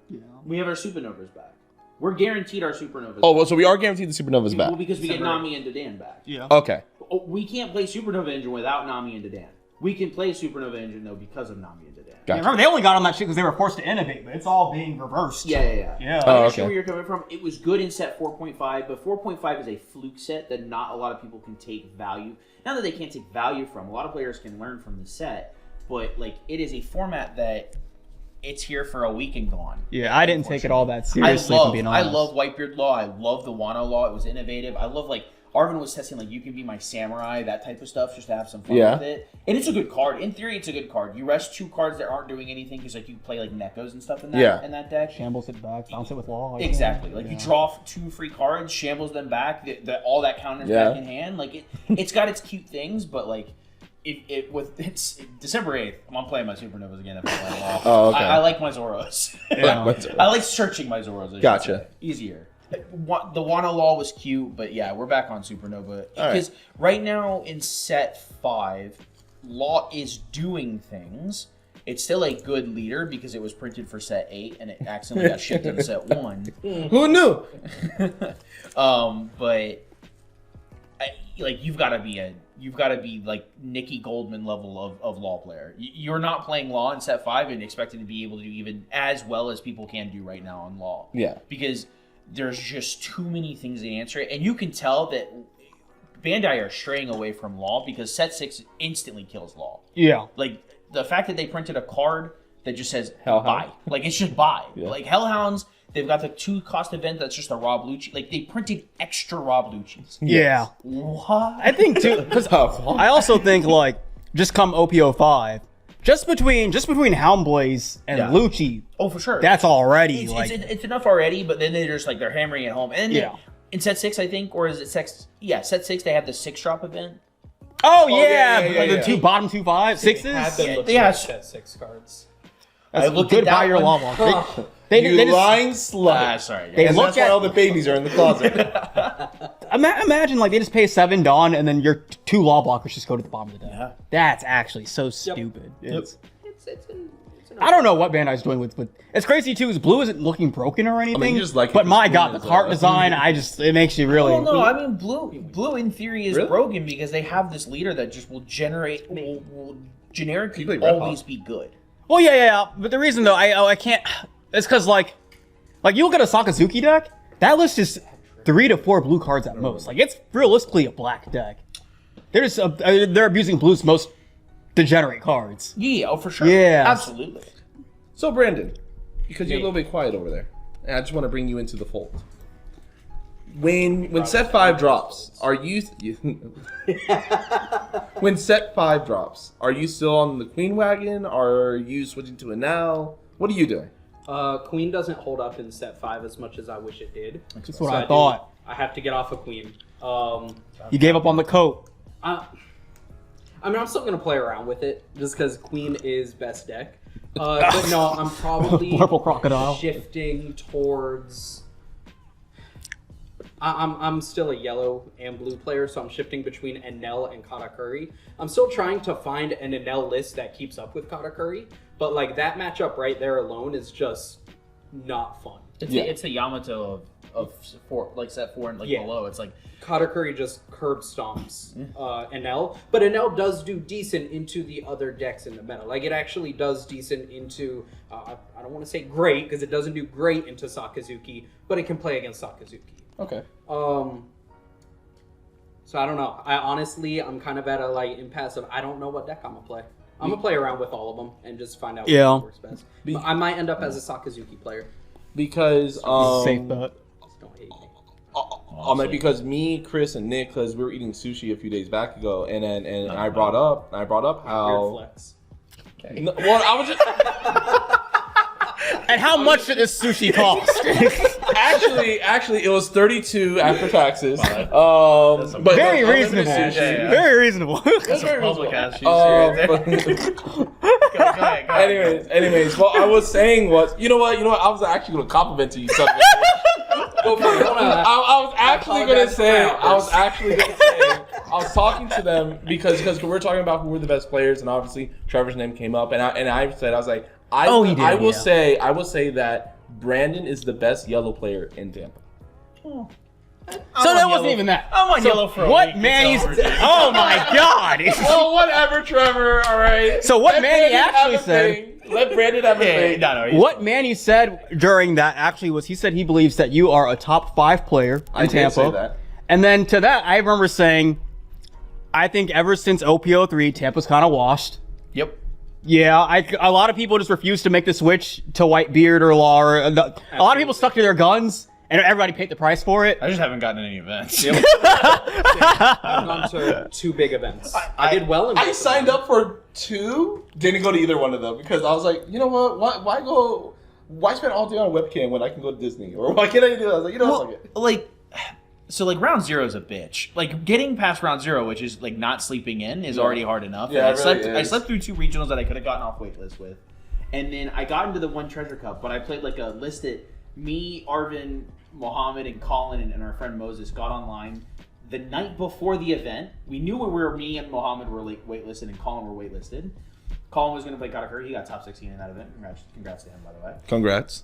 Yeah. We have our Supernovas back. We're guaranteed our Supernovas. Oh, well, so we are guaranteed the Supernovas back. Well, because we get Nami and Dadan back. Yeah. Okay. We can't play Supernova Engine without Nami and Dadan. We can play Supernova Engine though because of Nami and Dadan. Yeah, remember, they only got on that shit because they were forced to innovate, but it's all being reversed. Yeah. Yeah. Oh, I okay. see where you're coming from. It was good in set 4.5, but 4.5 is a fluke set that not a lot of people can take value. Not that they can't take value from. A lot of players can learn from the set, but like it is a format that it's here for a week and gone. Yeah, I didn't take it all that seriously. I love Whitebeard Law. I love the Wano Law. It was innovative. I love like Arvin was testing like you can be my samurai, that type of stuff, just to have some fun with it. And it's a good card. In theory, it's a good card. You rest 2 cards that aren't doing anything because like you play like Nekos and stuff in that deck. Shambles it back, bounce it with Law. Exactly. Like you draw 2 free cards, shambles them back, all that counters back in hand. Like it's got its cute things, but like it's December 8th. I'm playing my Supernovas again. Oh, okay. I like my Zoros. I like searching my Zoros. Gotcha. Easier. The Wano Law was cute, but yeah, we're back on Supernova. Because right now in set 5, Law is doing things. It's still a good leader because it was printed for set 8 and it accidentally got shipped in set 1. Who knew? But you've got to be like Nikki Goldman level of Law player. You're not playing Law in set 5 and expecting to be able to do even as well as people can do right now on Law. Yeah. Because there's just too many things to answer it. And you can tell that Bandai are straying away from Law because set 6 instantly kills Law. Yeah. Like, the fact that they printed a card that just says Hellhound. buy. Like, it's just buy. Yeah. Like, Hellhounds, they've got the 2-cost event that's just a Rob Lucci. Like, they printed extra Rob Luccis. Yeah. What? I think, too, because I also think, like, just come OPO5, just between Houndblaze and Lucci, Oh, for sure. that's already, It's enough already, but then they're just, like, they're hammering it home. And then in set 6, I think, or is it set... Yeah, set 6, they have the 6-drop event. Oh, yeah. yeah. The bottom 2 5, 6s? They have set 6 cards. That's looked good at that by your one. Law. They You just, lying slut. Sorry. They And look that's why at- all the babies are in the closet. imagine, like, they just pay 7 Dawn and then your 2 Law blockers just go to the bottom of the deck. Yeah. That's actually so stupid. It's It's I don't know what Bandai's doing with, but it's crazy too. Is blue isn't looking broken or anything? you just like it but because my blue god, the is, cart design, it makes you really. Well, no, I mean, blue in theory is Really? broken because they have this leader that just will will generically You play Red always Hawk. be good. Well, yeah. But the reason though, I can't. It's because like you look at a Sakazuki deck. That list is 3 to 4 blue cards at most. Like it's realistically a black deck. They're abusing blue's most degenerate cards. Yeah, oh, for sure. Yeah. Absolutely. So, Brandon, because you're a little bit quiet over there, and I just want to bring you into the fold. When set 5 drops, are you when set 5 drops, are you still on the Queen wagon? Or are you switching to Enel? What are you doing? Queen doesn't hold up in set 5 as much as I wish it did. That's what I thought. I have to get off of Queen. You gave up on the coat. I mean, I'm still gonna play around with it just because Queen is best deck. But no, I'm probably Purple crocodile. shifting towards. I'm still a yellow and blue player, so I'm shifting between Enel and Katakuri. I'm still trying to find an Enel list that keeps up with Katakuri, but like that matchup right there alone is just not fun. It's a Yamato of four, like set 4 and below. It's like Katakuri just curb stomps Enel, but Enel does do decent into the other decks in the meta. Like it actually does decent into, I don't want to say great because it doesn't do great into Sakazuki, but it can play against Sakazuki. Okay. So I don't know. I'm kind of at a like impasse of I don't know what deck I'm gonna play. I'm gonna play around with all of them and just find out what works best. But I might end up as a Sakazuki player. Because Safe bet. Just don't hate me. Because me, Chris, and Nick, because we were eating sushi a few days back ago, and I brought up Weird how. flex. No, well, I was just And how much did this sushi cost? actually it was 32 after taxes. But Very no, reasonable. sushi. Very reasonable. That's very public reasonable. ass Go ahead. anyways, what I was saying was, you know what? I was actually going to compliment you, son of a bitch. Go for it. I was actually going to say, I was talking to them because we're talking about who were the best players, and obviously Trevor's name came up, and I said, I was like, I will say that Brandon is the best yellow player in Tampa. So that wasn't even that. I'm on yellow for a what week. Manny's? It's over. Oh my God! Well, whatever, Trevor. All right. So what Let Manny Brandon actually have a said- thing. Let Brandon have a thing. What Manny said during that actually was he said he believes that you are a top 5 player in Tampa. Say that. And then to that, I remember saying, I think ever since OPO3, Tampa's kind of washed. Yep. Yeah, a lot of people just refused to make the switch to Whitebeard or Law. A lot of people stuck to their guns, and everybody paid the price for it. I just haven't gotten any events. I've gone to 2 big events. I did well in I both signed of them. up for 2, didn't go to either one of them because I was like, you know what? Why spend all day on a webcam when I can go to Disney? Or why can't I do that? I was like, you know what? So round 0 is a bitch. Like getting past round 0, which is like not sleeping in, is already hard enough. Yeah, And it I slept through 2 regionals that I could have gotten off waitlist with, and then I got into the 1 Treasure Cup, but I played like a list that me, Arvin, Mohammed, and Colin and our friend Moses got online the night before the event. We knew me and Mohammed were waitlisted and Colin were waitlisted. Colin was going to play Katakuri. He got top 16 in that event. Congrats to him, by the way. Congrats.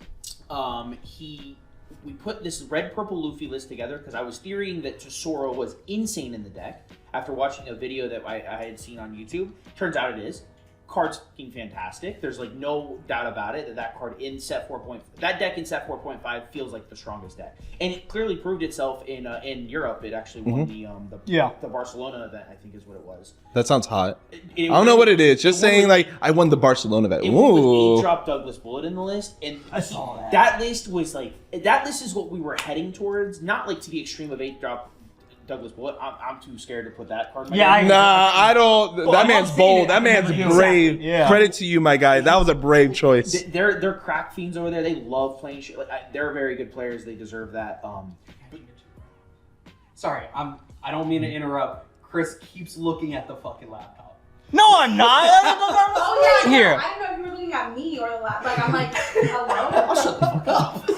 We put this red-purple Luffy list together because I was theorying that Tesoro was insane in the deck after watching a video that I had seen on YouTube. Turns out it is. Card's fucking fantastic. There's like no doubt about it that card in set 4. That deck in set 4.5 feels like the strongest deck, and it clearly proved itself in Europe. It actually won the Barcelona event, I think is what it was. That sounds hot. I don't know what it is. Just saying, like, I won the Barcelona event. Ooh. Dropped Douglas Bullet in the list, and I saw that. That list was like, that list is what we were heading towards. Not like to the extreme of 8 drop Douglas Bullet. I'm too scared to put that card. I don't. Well, that I'm man's not bold. saying That it. man's Exactly. brave. Yeah. Credit to you, my guy. That was a brave choice. They're crack fiends over there. They love playing shit. They're very good players. They deserve that. Sorry, I don't mean to interrupt. Chris keeps looking at the fucking laptop. No, I'm not. Oh yeah, Here. I don't know if you were looking at me or the lap. Like I'm like, hello. Shut the fuck up.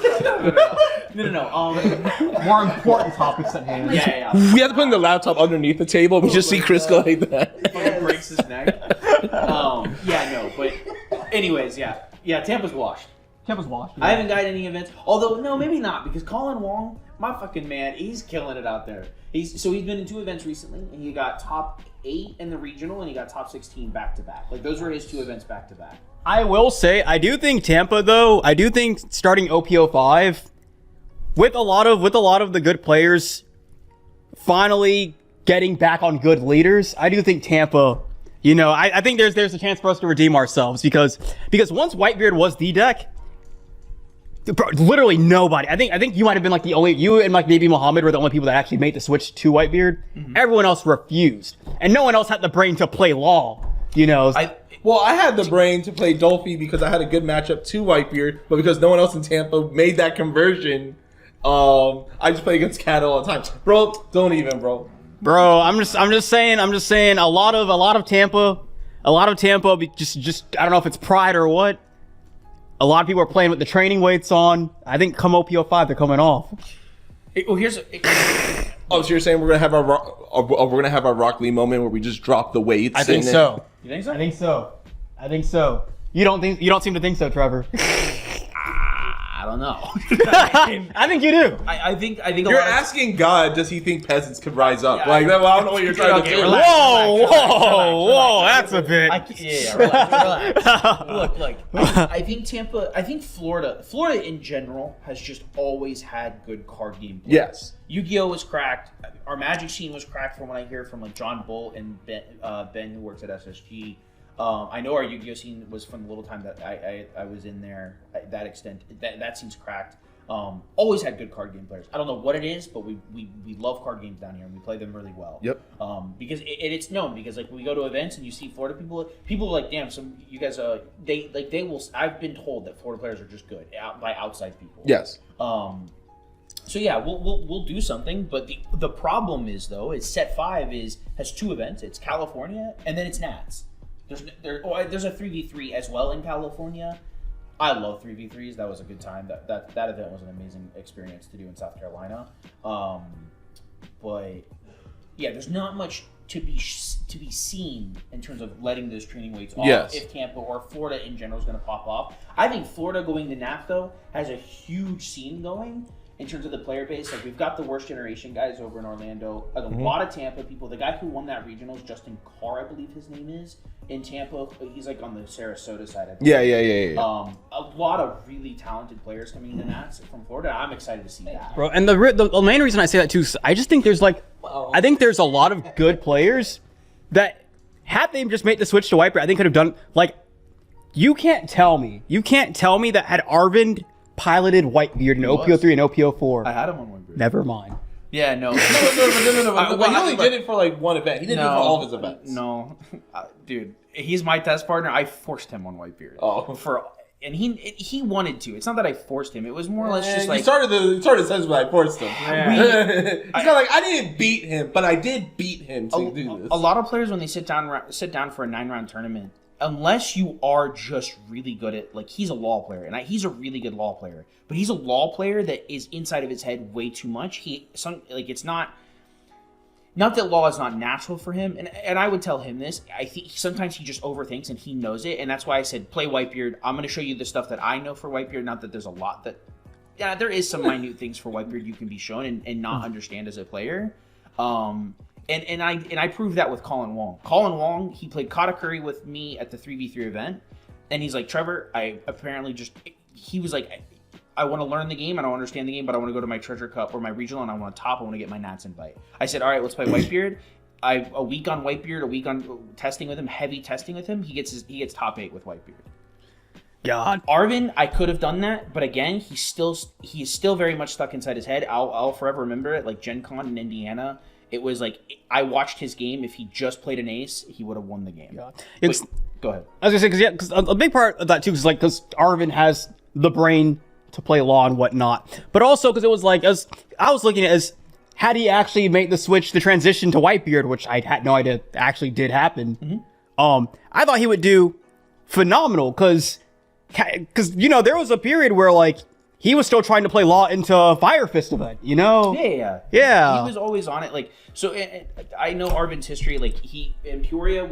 No. More important topics at hand. Yeah. We have to put the laptop underneath the table. We just see Chris go like that. Fucking breaks his neck. But anyways, yeah. Tampa's washed. Tampa's washed. I haven't got any events. Although, no, maybe not, because Colin Wong, my fucking man, he's killing it out there. He's been in 2 events recently, and he got top 8 in the regional, and he got top 16 back to back. Like those were his 2 events back to back. I will say, I do think Tampa, though, I do think starting OPO5 with a lot of the good players finally getting back on good leaders, I do think Tampa, I think there's a chance for us to redeem ourselves because once Whitebeard was the deck, literally nobody. I think you might have been like the only, you and like maybe Mohammed were the only people that actually made the switch to Whitebeard. Mm-hmm. Everyone else refused, and no one else had the brain to play Law. Well, I had the brain to play Dolphy because I had a good matchup to Whitebeard, but because no one else in Tampa made that conversion, I just play against Cat all the time. Bro, don't even, bro. Bro, I'm just saying a lot of Tampa, just I don't know if it's pride or what. A lot of people are playing with the training weights on. I think come OPO5 they're coming off. Well, here's. Oh, so you're saying we're gonna have our Rock Lee moment where we just drop the weights? I think so. You think so? I think so. You don't seem to think so, Trevor. I don't know. I think you do. I think You're asking God, does he think peasants could rise up? Like, well, I don't know what you're trying to do. Relax, Whoa, that's a bit. Relax. Look, I think Tampa, I think Florida in general has just always had good card game play. Yes. Yu-Gi-Oh was cracked. Our Magic scene was cracked from what I hear from like John Bull and Ben who works at SSG. I know our Yu-Gi-Oh scene was from the little time that I was in there. That extent, that scene's cracked. Always had good card game players. I don't know what it is, but we love card games down here and we play them really well. Yep. Because it's known because like when we go to events and you see Florida people are like, damn, some you guys they will. I've been told that Florida players are just good by outside people. Yes. So yeah, we'll do something, but the problem is though, is set 5 has 2 events. It's California and then it's Nats. There's a 3v3 as well in California. I love 3v3s. That was a good time. That event was an amazing experience to do in South Carolina. But yeah, there's not much to be seen in terms of letting those training weights off. Yes. If Tampa or Florida in general is going to pop off. I think Florida going to NAP though has a huge scene going. In terms of the player base, like we've got the worst generation guys over in Orlando, a lot of Tampa people. The guy who won that regional is Justin Carr, I believe his name is, in Tampa. He's like on the Sarasota side. I think. Yeah. A lot of really talented players coming into Nats from Florida. I'm excited to see that. Bro, and the main reason I say that too is I just think there's a lot of good players that had they just made the switch to Whitebeard, I think could have done like you can't tell me that had Arvind piloted Whitebeard in OPO3 and OPO4. I had him on Whitebeard. Never mind. Yeah, no. No. But he only did it for like one event. He didn't do it for all of his events. No, dude, he's my test partner. I forced him on Whitebeard. And he wanted to. It's not that I forced him. It was more or less just like he started the sentence when I forced him. Yeah. It's not like I didn't beat him, but I did beat him to do this. A lot of players when they sit down for a 9-round tournament, unless you are just really good at, like, he's a law player, and he's a really good law player, but he's a law player that is inside of his head way too much. It's not that law is not natural for him, and I would tell him this. I think sometimes he just overthinks, and he knows it, and that's why I said play Whitebeard. I'm going to show you the stuff that I know for Whitebeard. Not that there's a lot that, yeah, there is some minute things for Whitebeard you can be shown and not understand as a player. And I proved that with Colin Wong. Colin Wong, he played Katakuri with me at the 3v3 event, and he's like, Trevor, he was like, I want to learn the game, I don't understand the game, but I want to go to my Treasure Cup or my regional, and I want to top, I want to get my Nats invite. I said, all right, let's play Whitebeard. A week on Whitebeard, a week on testing with him, heavy testing with him, he gets top 8 with Whitebeard. God. Arvin, I could have done that, but again, he is still very much stuck inside his head. I'll forever remember it, like Gen Con in Indiana. It was like, I watched his game. If he just played an ace, he would have won the game. Go ahead. I was going to say, because a big part of that too is like, because Arvin has the brain to play law and whatnot. But also because it was like, as I was looking at it as, had he actually made the transition to Whitebeard, which I had no idea actually did happen, I thought he would do phenomenal because, there was a period where like, he was still trying to play law into a Fire Fist event, Yeah. He was always on it. Like, so I know Arvin's history. Like, in Peoria,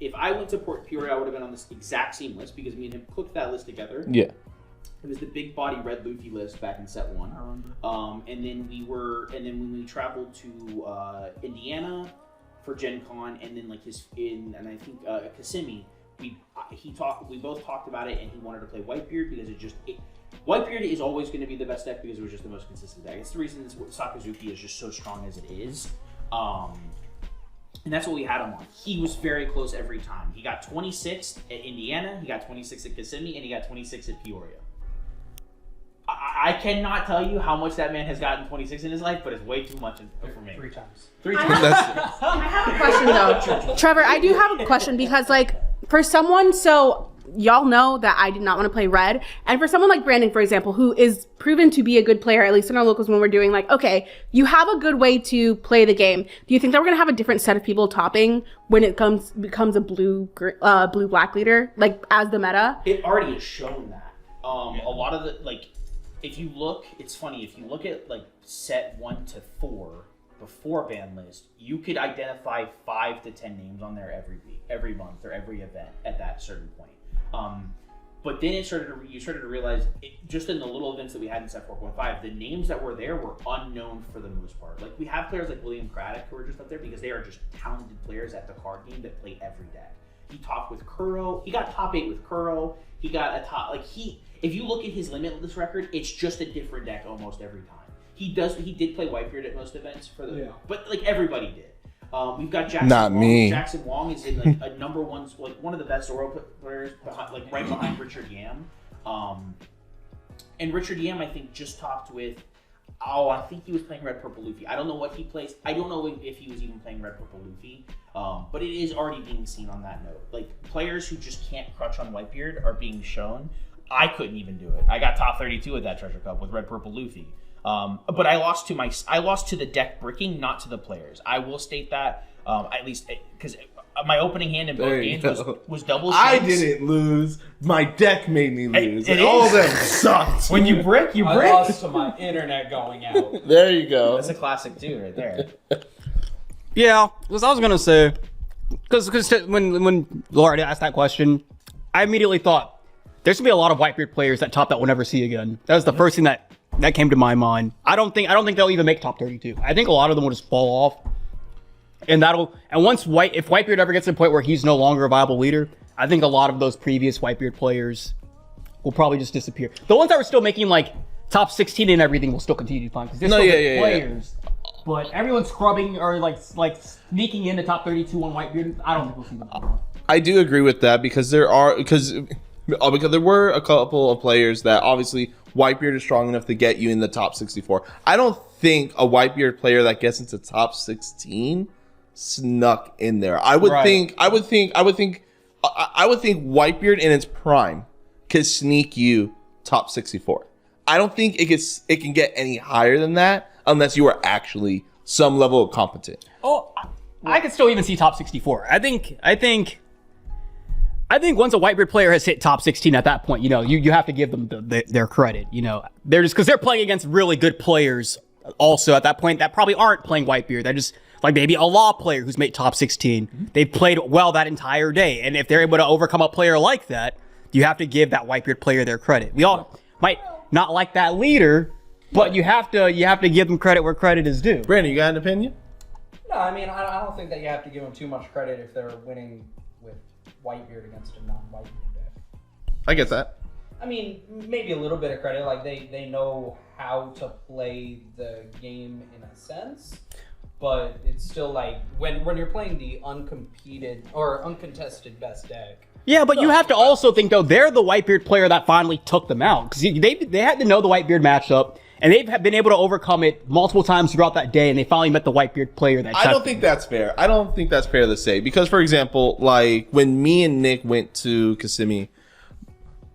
if I went to Peoria, I would have been on this exact same list because me and him cooked that list together. Yeah. It was the big body red Luffy list back in set 1. I remember. And then when we traveled to Indiana for Gen Con, and then I think Kissimmee, we both talked about it, and he wanted to play Whitebeard because Whitebeard is always going to be the best deck because it was just the most consistent deck. It's the reason Sakazuki is just so strong as it is. And that's what we had him on. He was very close every time. He got 26 at Indiana, he got 26 at Kissimmee, and he got 26 at Peoria. I cannot tell you how much that man has gotten 26 in his life, but it's way too much for me. 3 times. I have a question though. Trevor, I do have a question because like for someone, so y'all know that I did not want to play red. And for someone like Brandon, for example, who is proven to be a good player, at least in our locals when we're doing like, okay, you have a good way to play the game. Do you think that we're going to have a different set of people topping when it becomes a blue-black leader, like as the meta? It already has shown that. A lot of the, like, if you look, it's funny, if you look at like set 1 to 4 before ban list, you could identify 5 to 10 names on there every week, every month, or every event at that certain point. But then you started to realize, just in the little events that we had in set 4.5, the names that were there were unknown for the most part. Like, we have players like William Craddock who are just up there because they are just talented players at the card game that play every deck. He topped with Kuro. He got top 8 with Kuro. He got a top, like, if you look at his limitless record, it's just a different deck almost every time. He did play Whitebeard at most events but like everybody did. We've got Jackson Not Wong. me. Jackson Wong is in like a number one, like one of the best Oro players, like right behind Richard Yam. And Richard Yam, I think, just topped with. I think he was playing Red Purple Luffy. I don't know what he plays. I don't know if he was even playing Red Purple Luffy. But it is already being seen on that note. Like, players who just can't crutch on Whitebeard are being shown. I couldn't even do it. I got top 32 at that Treasure Cup with Red Purple Luffy. But I lost to the deck bricking, not to the players. I will state that, at least because my opening hand in both games was double shanks. I didn't lose. My deck made me lose. All of them sucked. When you brick, you brick. I lost to my internet going out. There you go. That's a classic too, right there. Yeah, because I was gonna say, because when Laura asked that question, I immediately thought there's gonna be a lot of Whitebeard players that top that we'll never see again. That was the first thing that came to my mind. I don't think they'll even make top 32. I think a lot of them will just fall off. And once if Whitebeard ever gets to the point where he's no longer a viable leader, I think a lot of those previous Whitebeard players will probably just disappear. The ones that were still making like top 16 and everything will still continue to be fine because they're still good players. Yeah. But everyone's scrubbing or like sneaking into top 32 on Whitebeard. I don't think we'll see them anymore. I do agree with that because there were a couple of players that obviously Whitebeard is strong enough to get you in the top 64. I don't think a Whitebeard player that gets into top 16 snuck in there. I would think Whitebeard in its prime could sneak you top 64. I don't think it can get any higher than that unless you are actually some level of competent. Oh, I could still even see top 64. I think once a Whitebeard player has hit top 16 at that point, you have to give them their credit. They're just because they're playing against really good players also at that point that probably aren't playing Whitebeard. They're just like maybe a law player who's made top 16. Mm-hmm. They've played well that entire day. And if they're able to overcome a player like that, you have to give that Whitebeard player their credit. We all might not like that leader, but you have to give them credit where credit is due. Brandon, you got an opinion? No, I mean, I don't think that you have to give them too much credit if they're winning with Whitebeard against a non-Whitebeard deck. I get that. I mean, maybe a little bit of credit. Like, they know how to play the game in a sense. But it's still like, when you're playing the uncompeted or uncontested best deck. Yeah, but you have to also think, though, they're the Whitebeard player that finally took them out. Because they had to know the Whitebeard matchup. And they've been able to overcome it multiple times throughout that day, and they finally met the Whitebeard player that I don't think that's fair. I don't think that's fair to say. Because, for example, like, when me and Nick went to Kissimmee,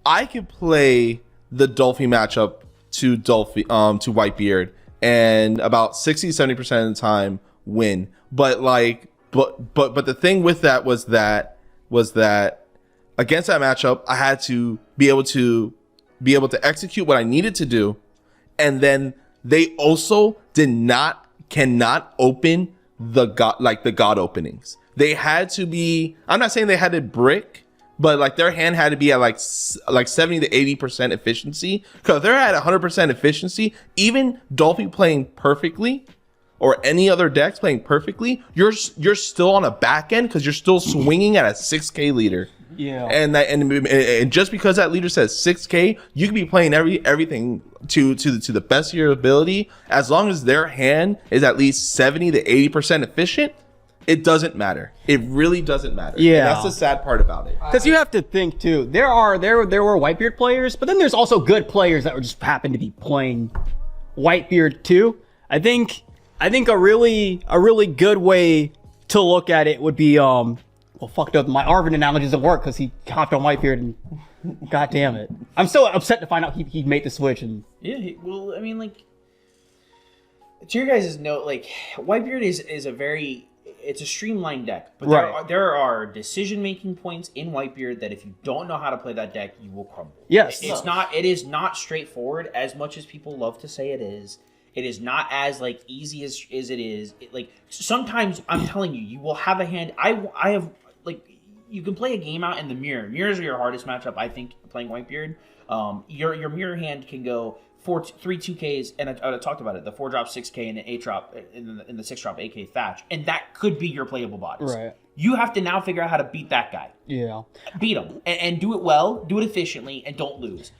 I could play the Dolphy matchup to Whitebeard, and about 60-70% of the time win. But the thing with that was that against that matchup, I had to be able to execute what I needed to do. And then they also cannot open the god openings. They had to be, I'm not saying they had to brick, but like their hand had to be at like 70 to 80% efficiency. Because if they're at 100% efficiency, even Dolphy playing perfectly, or any other decks playing perfectly, you're still on a back end because you're still swinging at a 6K leader. Yeah. And just because that leader says 6K, you can be playing everything to the best of your ability. As long as their hand is at least 70 to 80% efficient, it doesn't matter. It really doesn't matter. Yeah. And that's the sad part about it. Because you have to think too. There were Whitebeard players, but then there's also good players that just happen to be playing Whitebeard too. I think a really good way to look at it would be Well, fucked up. My Arvin analogy doesn't work because he hopped on Whitebeard and god damn it. I'm so upset to find out he made the switch and well, I mean, like, to your guys' note, like, Whitebeard is a very, it's a streamlined deck, but there are decision-making points in Whitebeard that if you don't know how to play that deck, you will crumble. Yes. It is not straightforward as much as people love to say it is. It is not as like easy as it is. Like sometimes I'm telling you, you will have a hand. I have like you can play a game out in the mirror. Mirrors are your hardest matchup, I think, playing Whitebeard. Your mirror hand can go 3 2Ks, and I talked about it. The 4-drop 6K and the 8-drop in the 6-drop AK Thatch, and that could be your playable bodies. Right. You have to now figure out how to beat that guy. yeah. Beat him and do it well, do it efficiently, and don't lose.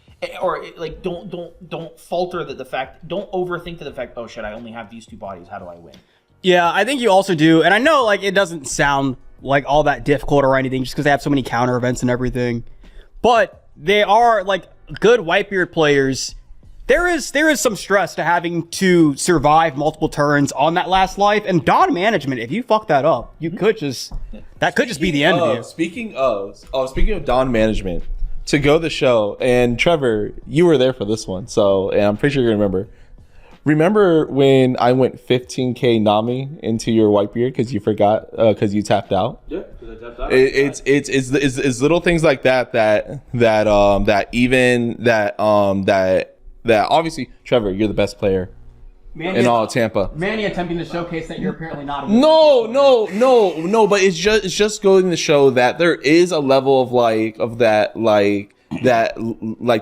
Or like don't falter the fact. Don't overthink the fact. Oh shit! I only have these 2 bodies. How do I win? Yeah, I think you also do, and I know like it doesn't sound like all that difficult or anything, just because they have so many counter events and everything. But they are like good Whitebeard players. There is some stress to having to survive multiple turns on that last life, and Dawn management. If you fuck that up, you could just be the end of you. Speaking of Dawn management, to go the show, and Trevor, you were there for this one, so and I'm pretty sure you remember. Remember when I went 15k Nami into your Whitebeard because you forgot because you tapped out? Yeah, because I tapped out. It's little things like that obviously Trevor, you're the best player in all of Tampa. Manny attempting to showcase that you're apparently not. No, but it's just going to show that there is a level of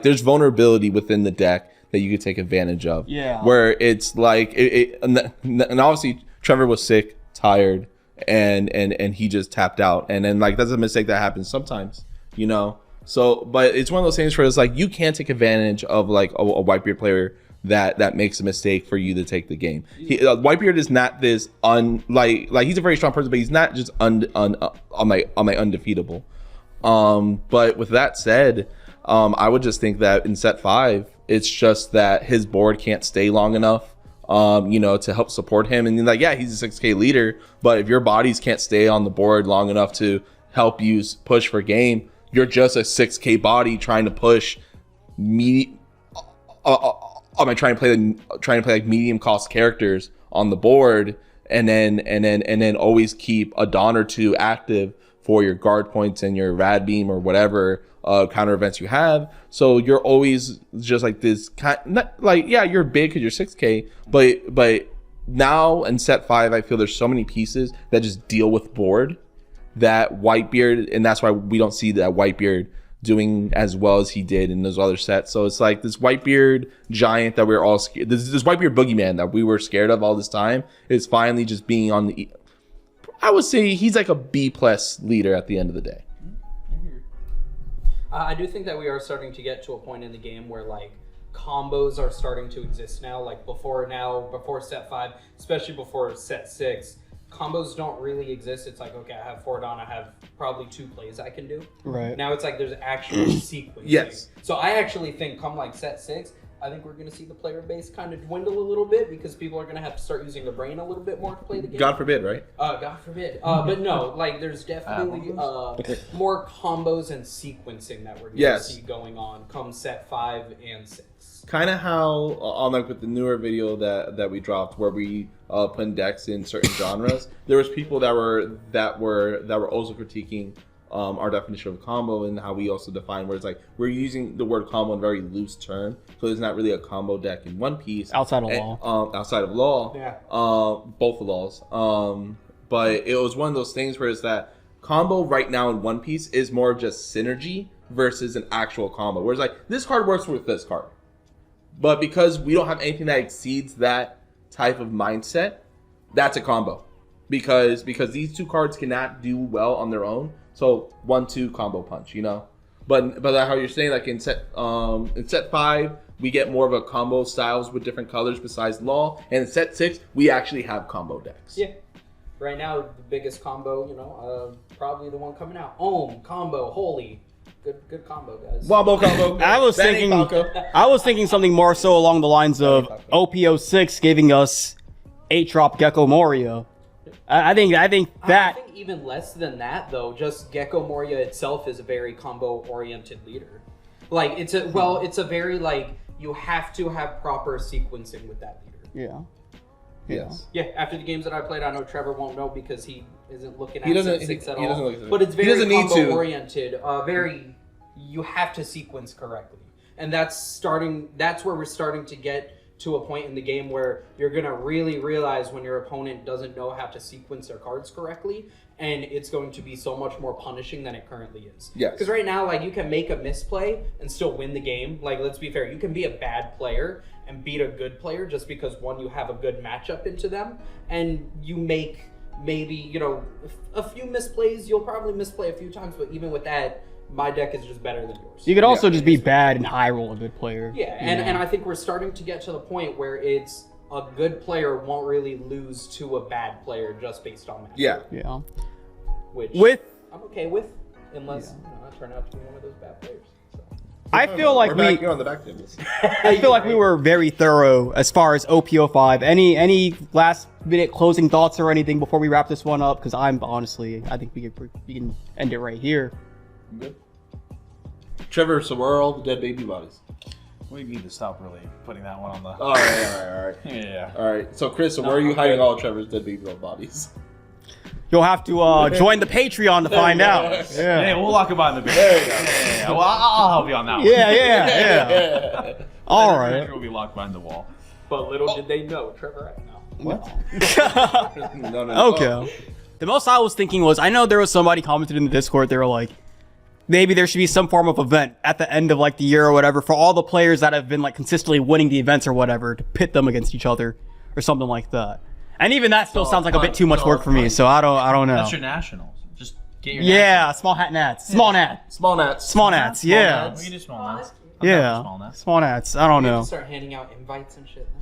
there's vulnerability within the deck that you could take advantage of. Yeah. Where it's like and obviously Trevor was sick, tired, and he just tapped out, and then like that's a mistake that happens sometimes, you know. So, but it's one of those things where it's like you can't take advantage of like a Whitebeard player that makes a mistake for you to take the game. Whitebeard is not this like he's a very strong person, but he's not just undefeatable. But with that said, I would just think that in set 5, it's just that his board can't stay long enough, to help support him. And like, yeah, he's a 6K leader, but if your bodies can't stay on the board long enough to help you push for game, you're just a 6K body trying to push trying to play like medium cost characters on the board, and then always keep a Dawn or 2 active for your guard points and your rad beam or whatever counter events you have. So you're always just like this you're big because you're 6K, but now in set 5 I feel there's so many pieces that just deal with board that Whitebeard, and that's why we don't see that Whitebeard doing as well as he did in those other sets. So it's like this Whitebeard giant that we're all scared, this Whitebeard boogeyman that we were scared of all this time is finally just being on the, I would say he's like a B+ leader at the end of the day. I do think that we are starting to get to a point in the game where like combos are starting to exist now. Like before set 5, especially before set 6, combos don't really exist. It's like, okay, I have 4 Dawn, I have probably 2 plays I can do. Right. Now it's like there's actual sequence. Yes. So I actually think come like set 6, I think we're going to see the player base kind of dwindle a little bit because people are going to have to start using their brain a little bit more to play the game. God forbid, right? God forbid. But no, like there's definitely more combos and sequencing that we're going to see going on come set 5 and 6. Kind of how on like with the newer video that we dropped where we put decks in certain genres, there was people that were also critiquing our definition of combo and how we also define where it's like we're using the word combo in a very loose term, so it's not really a combo deck in One Piece outside of law. Outside of law, both the laws. But it was one of those things where it's that combo right now in One Piece is more of just synergy versus an actual combo. Whereas like this card works with this card, but because we don't have anything that exceeds that type of mindset, that's a combo. Because these 2 cards cannot do well on their own. So 1-2 combo punch, you know. But how you're saying, like in set 5, we get more of a combo styles with different colors besides law, and in set 6, we actually have combo decks. Yeah. Right now, the biggest combo, probably the one coming out. Ohm combo, holy, good combo, guys. Wombo combo. I was thinking something more so along the lines of OPO5 giving us 8-drop Gecko Moria. I think I that. think even less than that, though. Just Gecko Moria itself is a very combo-oriented leader. Like it's a very like you have to have proper sequencing with that leader. Yeah. Yes. Yeah, after the games that I played, I know Trevor won't know because he isn't looking at He doesn't- set 6 at he all. doesn't look at it. But it's He very doesn't need to. combo-oriented. You have to sequence correctly. And that's where we're starting to get to a point in the game where you're going to really realize when your opponent doesn't know how to sequence their cards correctly, and it's going to be so much more punishing than it currently is. Yes. Because right now, like, you can make a misplay and still win the game. Like, let's be fair, you can be a bad player and beat a good player just because, one, you have a good matchup into them, and you make maybe, you know, a few misplays. You'll probably misplay a few times, but even with that, my deck is just better than yours. You could also just be bad and high roll a good player. Yeah, and I think we're starting to get to the point where it's a good player won't really lose to a bad player just based on that. Yeah. Yeah. Which With I'm okay with, unless I turn out to be one of those bad players. So. I feel like We're back here on the back tables. I feel like we were very thorough as far as OPO5. Any last minute closing thoughts or anything before we wrap this one up? Because I think we can end it right here. Good. Trevor, so where are all the dead baby bodies? We need to stop really putting that one on the. All right. Yeah. All right. So, Chris, so where are you hiding all of Trevor's dead baby bodies? You'll have to join the Patreon to find out. Yeah, we'll lock him on the bed. There you go. Yeah. Well, I'll help you on that one. Yeah. All right. We'll be locked behind the wall. But little did they know, Trevor. No. No. Okay. The most I was thinking was, I know there was somebody commented in the Discord, they were like, maybe there should be some form of event at the end of like the year or whatever for all the players that have been like consistently winning the events or whatever to pit them against each other or something like that. And even that still sounds like a bit too much work for me, so I don't know. That's your nationals. Just get your Yeah, small hat nats. Small nat. Small nats. Small nats, yeah. We can do small nats. Yeah. Small nats. Small nats. I don't We know. can start handing out invites and shit now.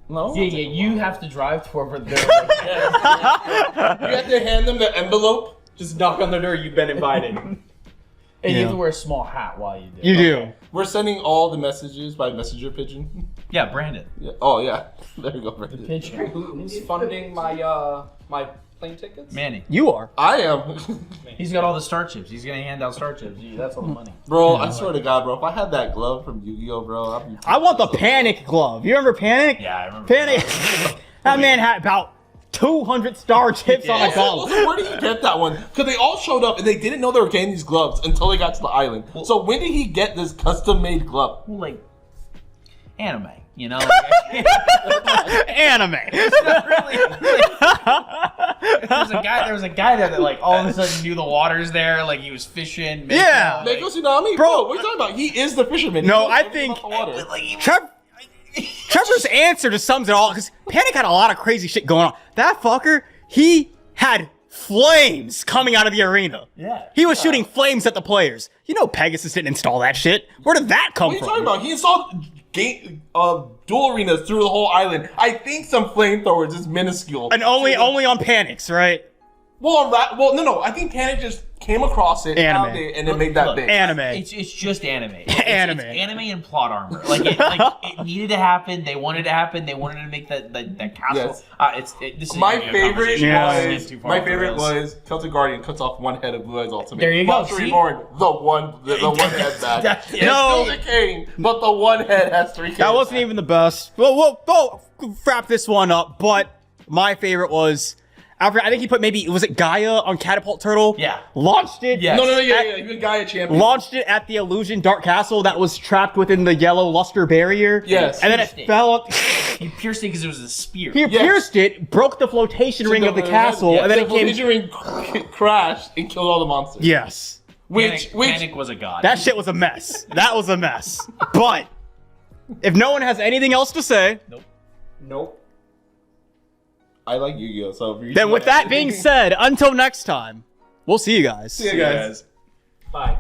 No. Yeah, you have to drive to over there. You have to hand them the envelope. Just knock on the door, you've been invited. And you have to wear a small hat while you do it. You do. We're sending all the messages by messenger pigeon. Yeah, Brandon. Yeah. Oh yeah. There you go, Brandon. Pigeon. Who's funding my my plane tickets? Manny. You are. I am. He's got all the star chips. He's gonna hand out star chips. That's all the money. Bro, I swear to God, bro, if I had that glove from Yu-Gi-Oh, bro, I'd be... I want the Panic glove. You remember Panic? Yeah, I remember. Panic. That man had about 200 star chips on a Also, glove. where did he get that one? Because they all showed up and they didn't know they were getting these gloves until they got to the island. So when did he get this custom-made glove? Well, like anime, you know. Anime. There was a guy there that like all of a sudden knew the water's there, like he was fishing. making Yeah. out, Mako Tsunami? Bro, what are you talking about? He is the fisherman. No, He knows I everything think- about the water. Trevor's answer just sums it all, because Panic had a lot of crazy shit going on. That fucker, he had flames coming out of the arena. Yeah. He was shooting flames at the players. You know Pegasus didn't install that shit. Where did that come What are you from? talking about? He installed duel arenas through the whole island. I think some flamethrowers is minuscule. And only on Panics, right? No. I think Panic just came across it, Anime. found it, and then made that Look, big. Anime. It's just anime. Anime. It's anime and plot armor. Like it needed to happen. They wanted it to happen. They wanted to make that castle. Yes. This is My a favorite conversation. Yeah. It's too far My off the favorite rails. was Celtic Guardian cuts off one head of Blue Eyes Ultimate. There you go, Monster see? Reborn, the one head back. That's- It's No. still the king, but the one head has 3 heads. That wasn't even the best. We'll wrap this one up, but my favorite was, after, I think he put was it Gaia on Catapult Turtle? Yeah. Launched it. Yeah. No, you got a champion. Launched it at the Illusion Dark Castle that was trapped within the yellow luster barrier. Yes. And then it fell up. He pierced it because it was a spear. He pierced it, broke the flotation ring of the castle, and then it came. The ring crashed and killed all the monsters. Yes. Panic was a god. That shit was a mess. That was a mess. But if no one has anything else to say, Nope. I like Yu-Gi-Oh, so if you then with that being said, until next time, we'll see you guys. see you guys. Bye.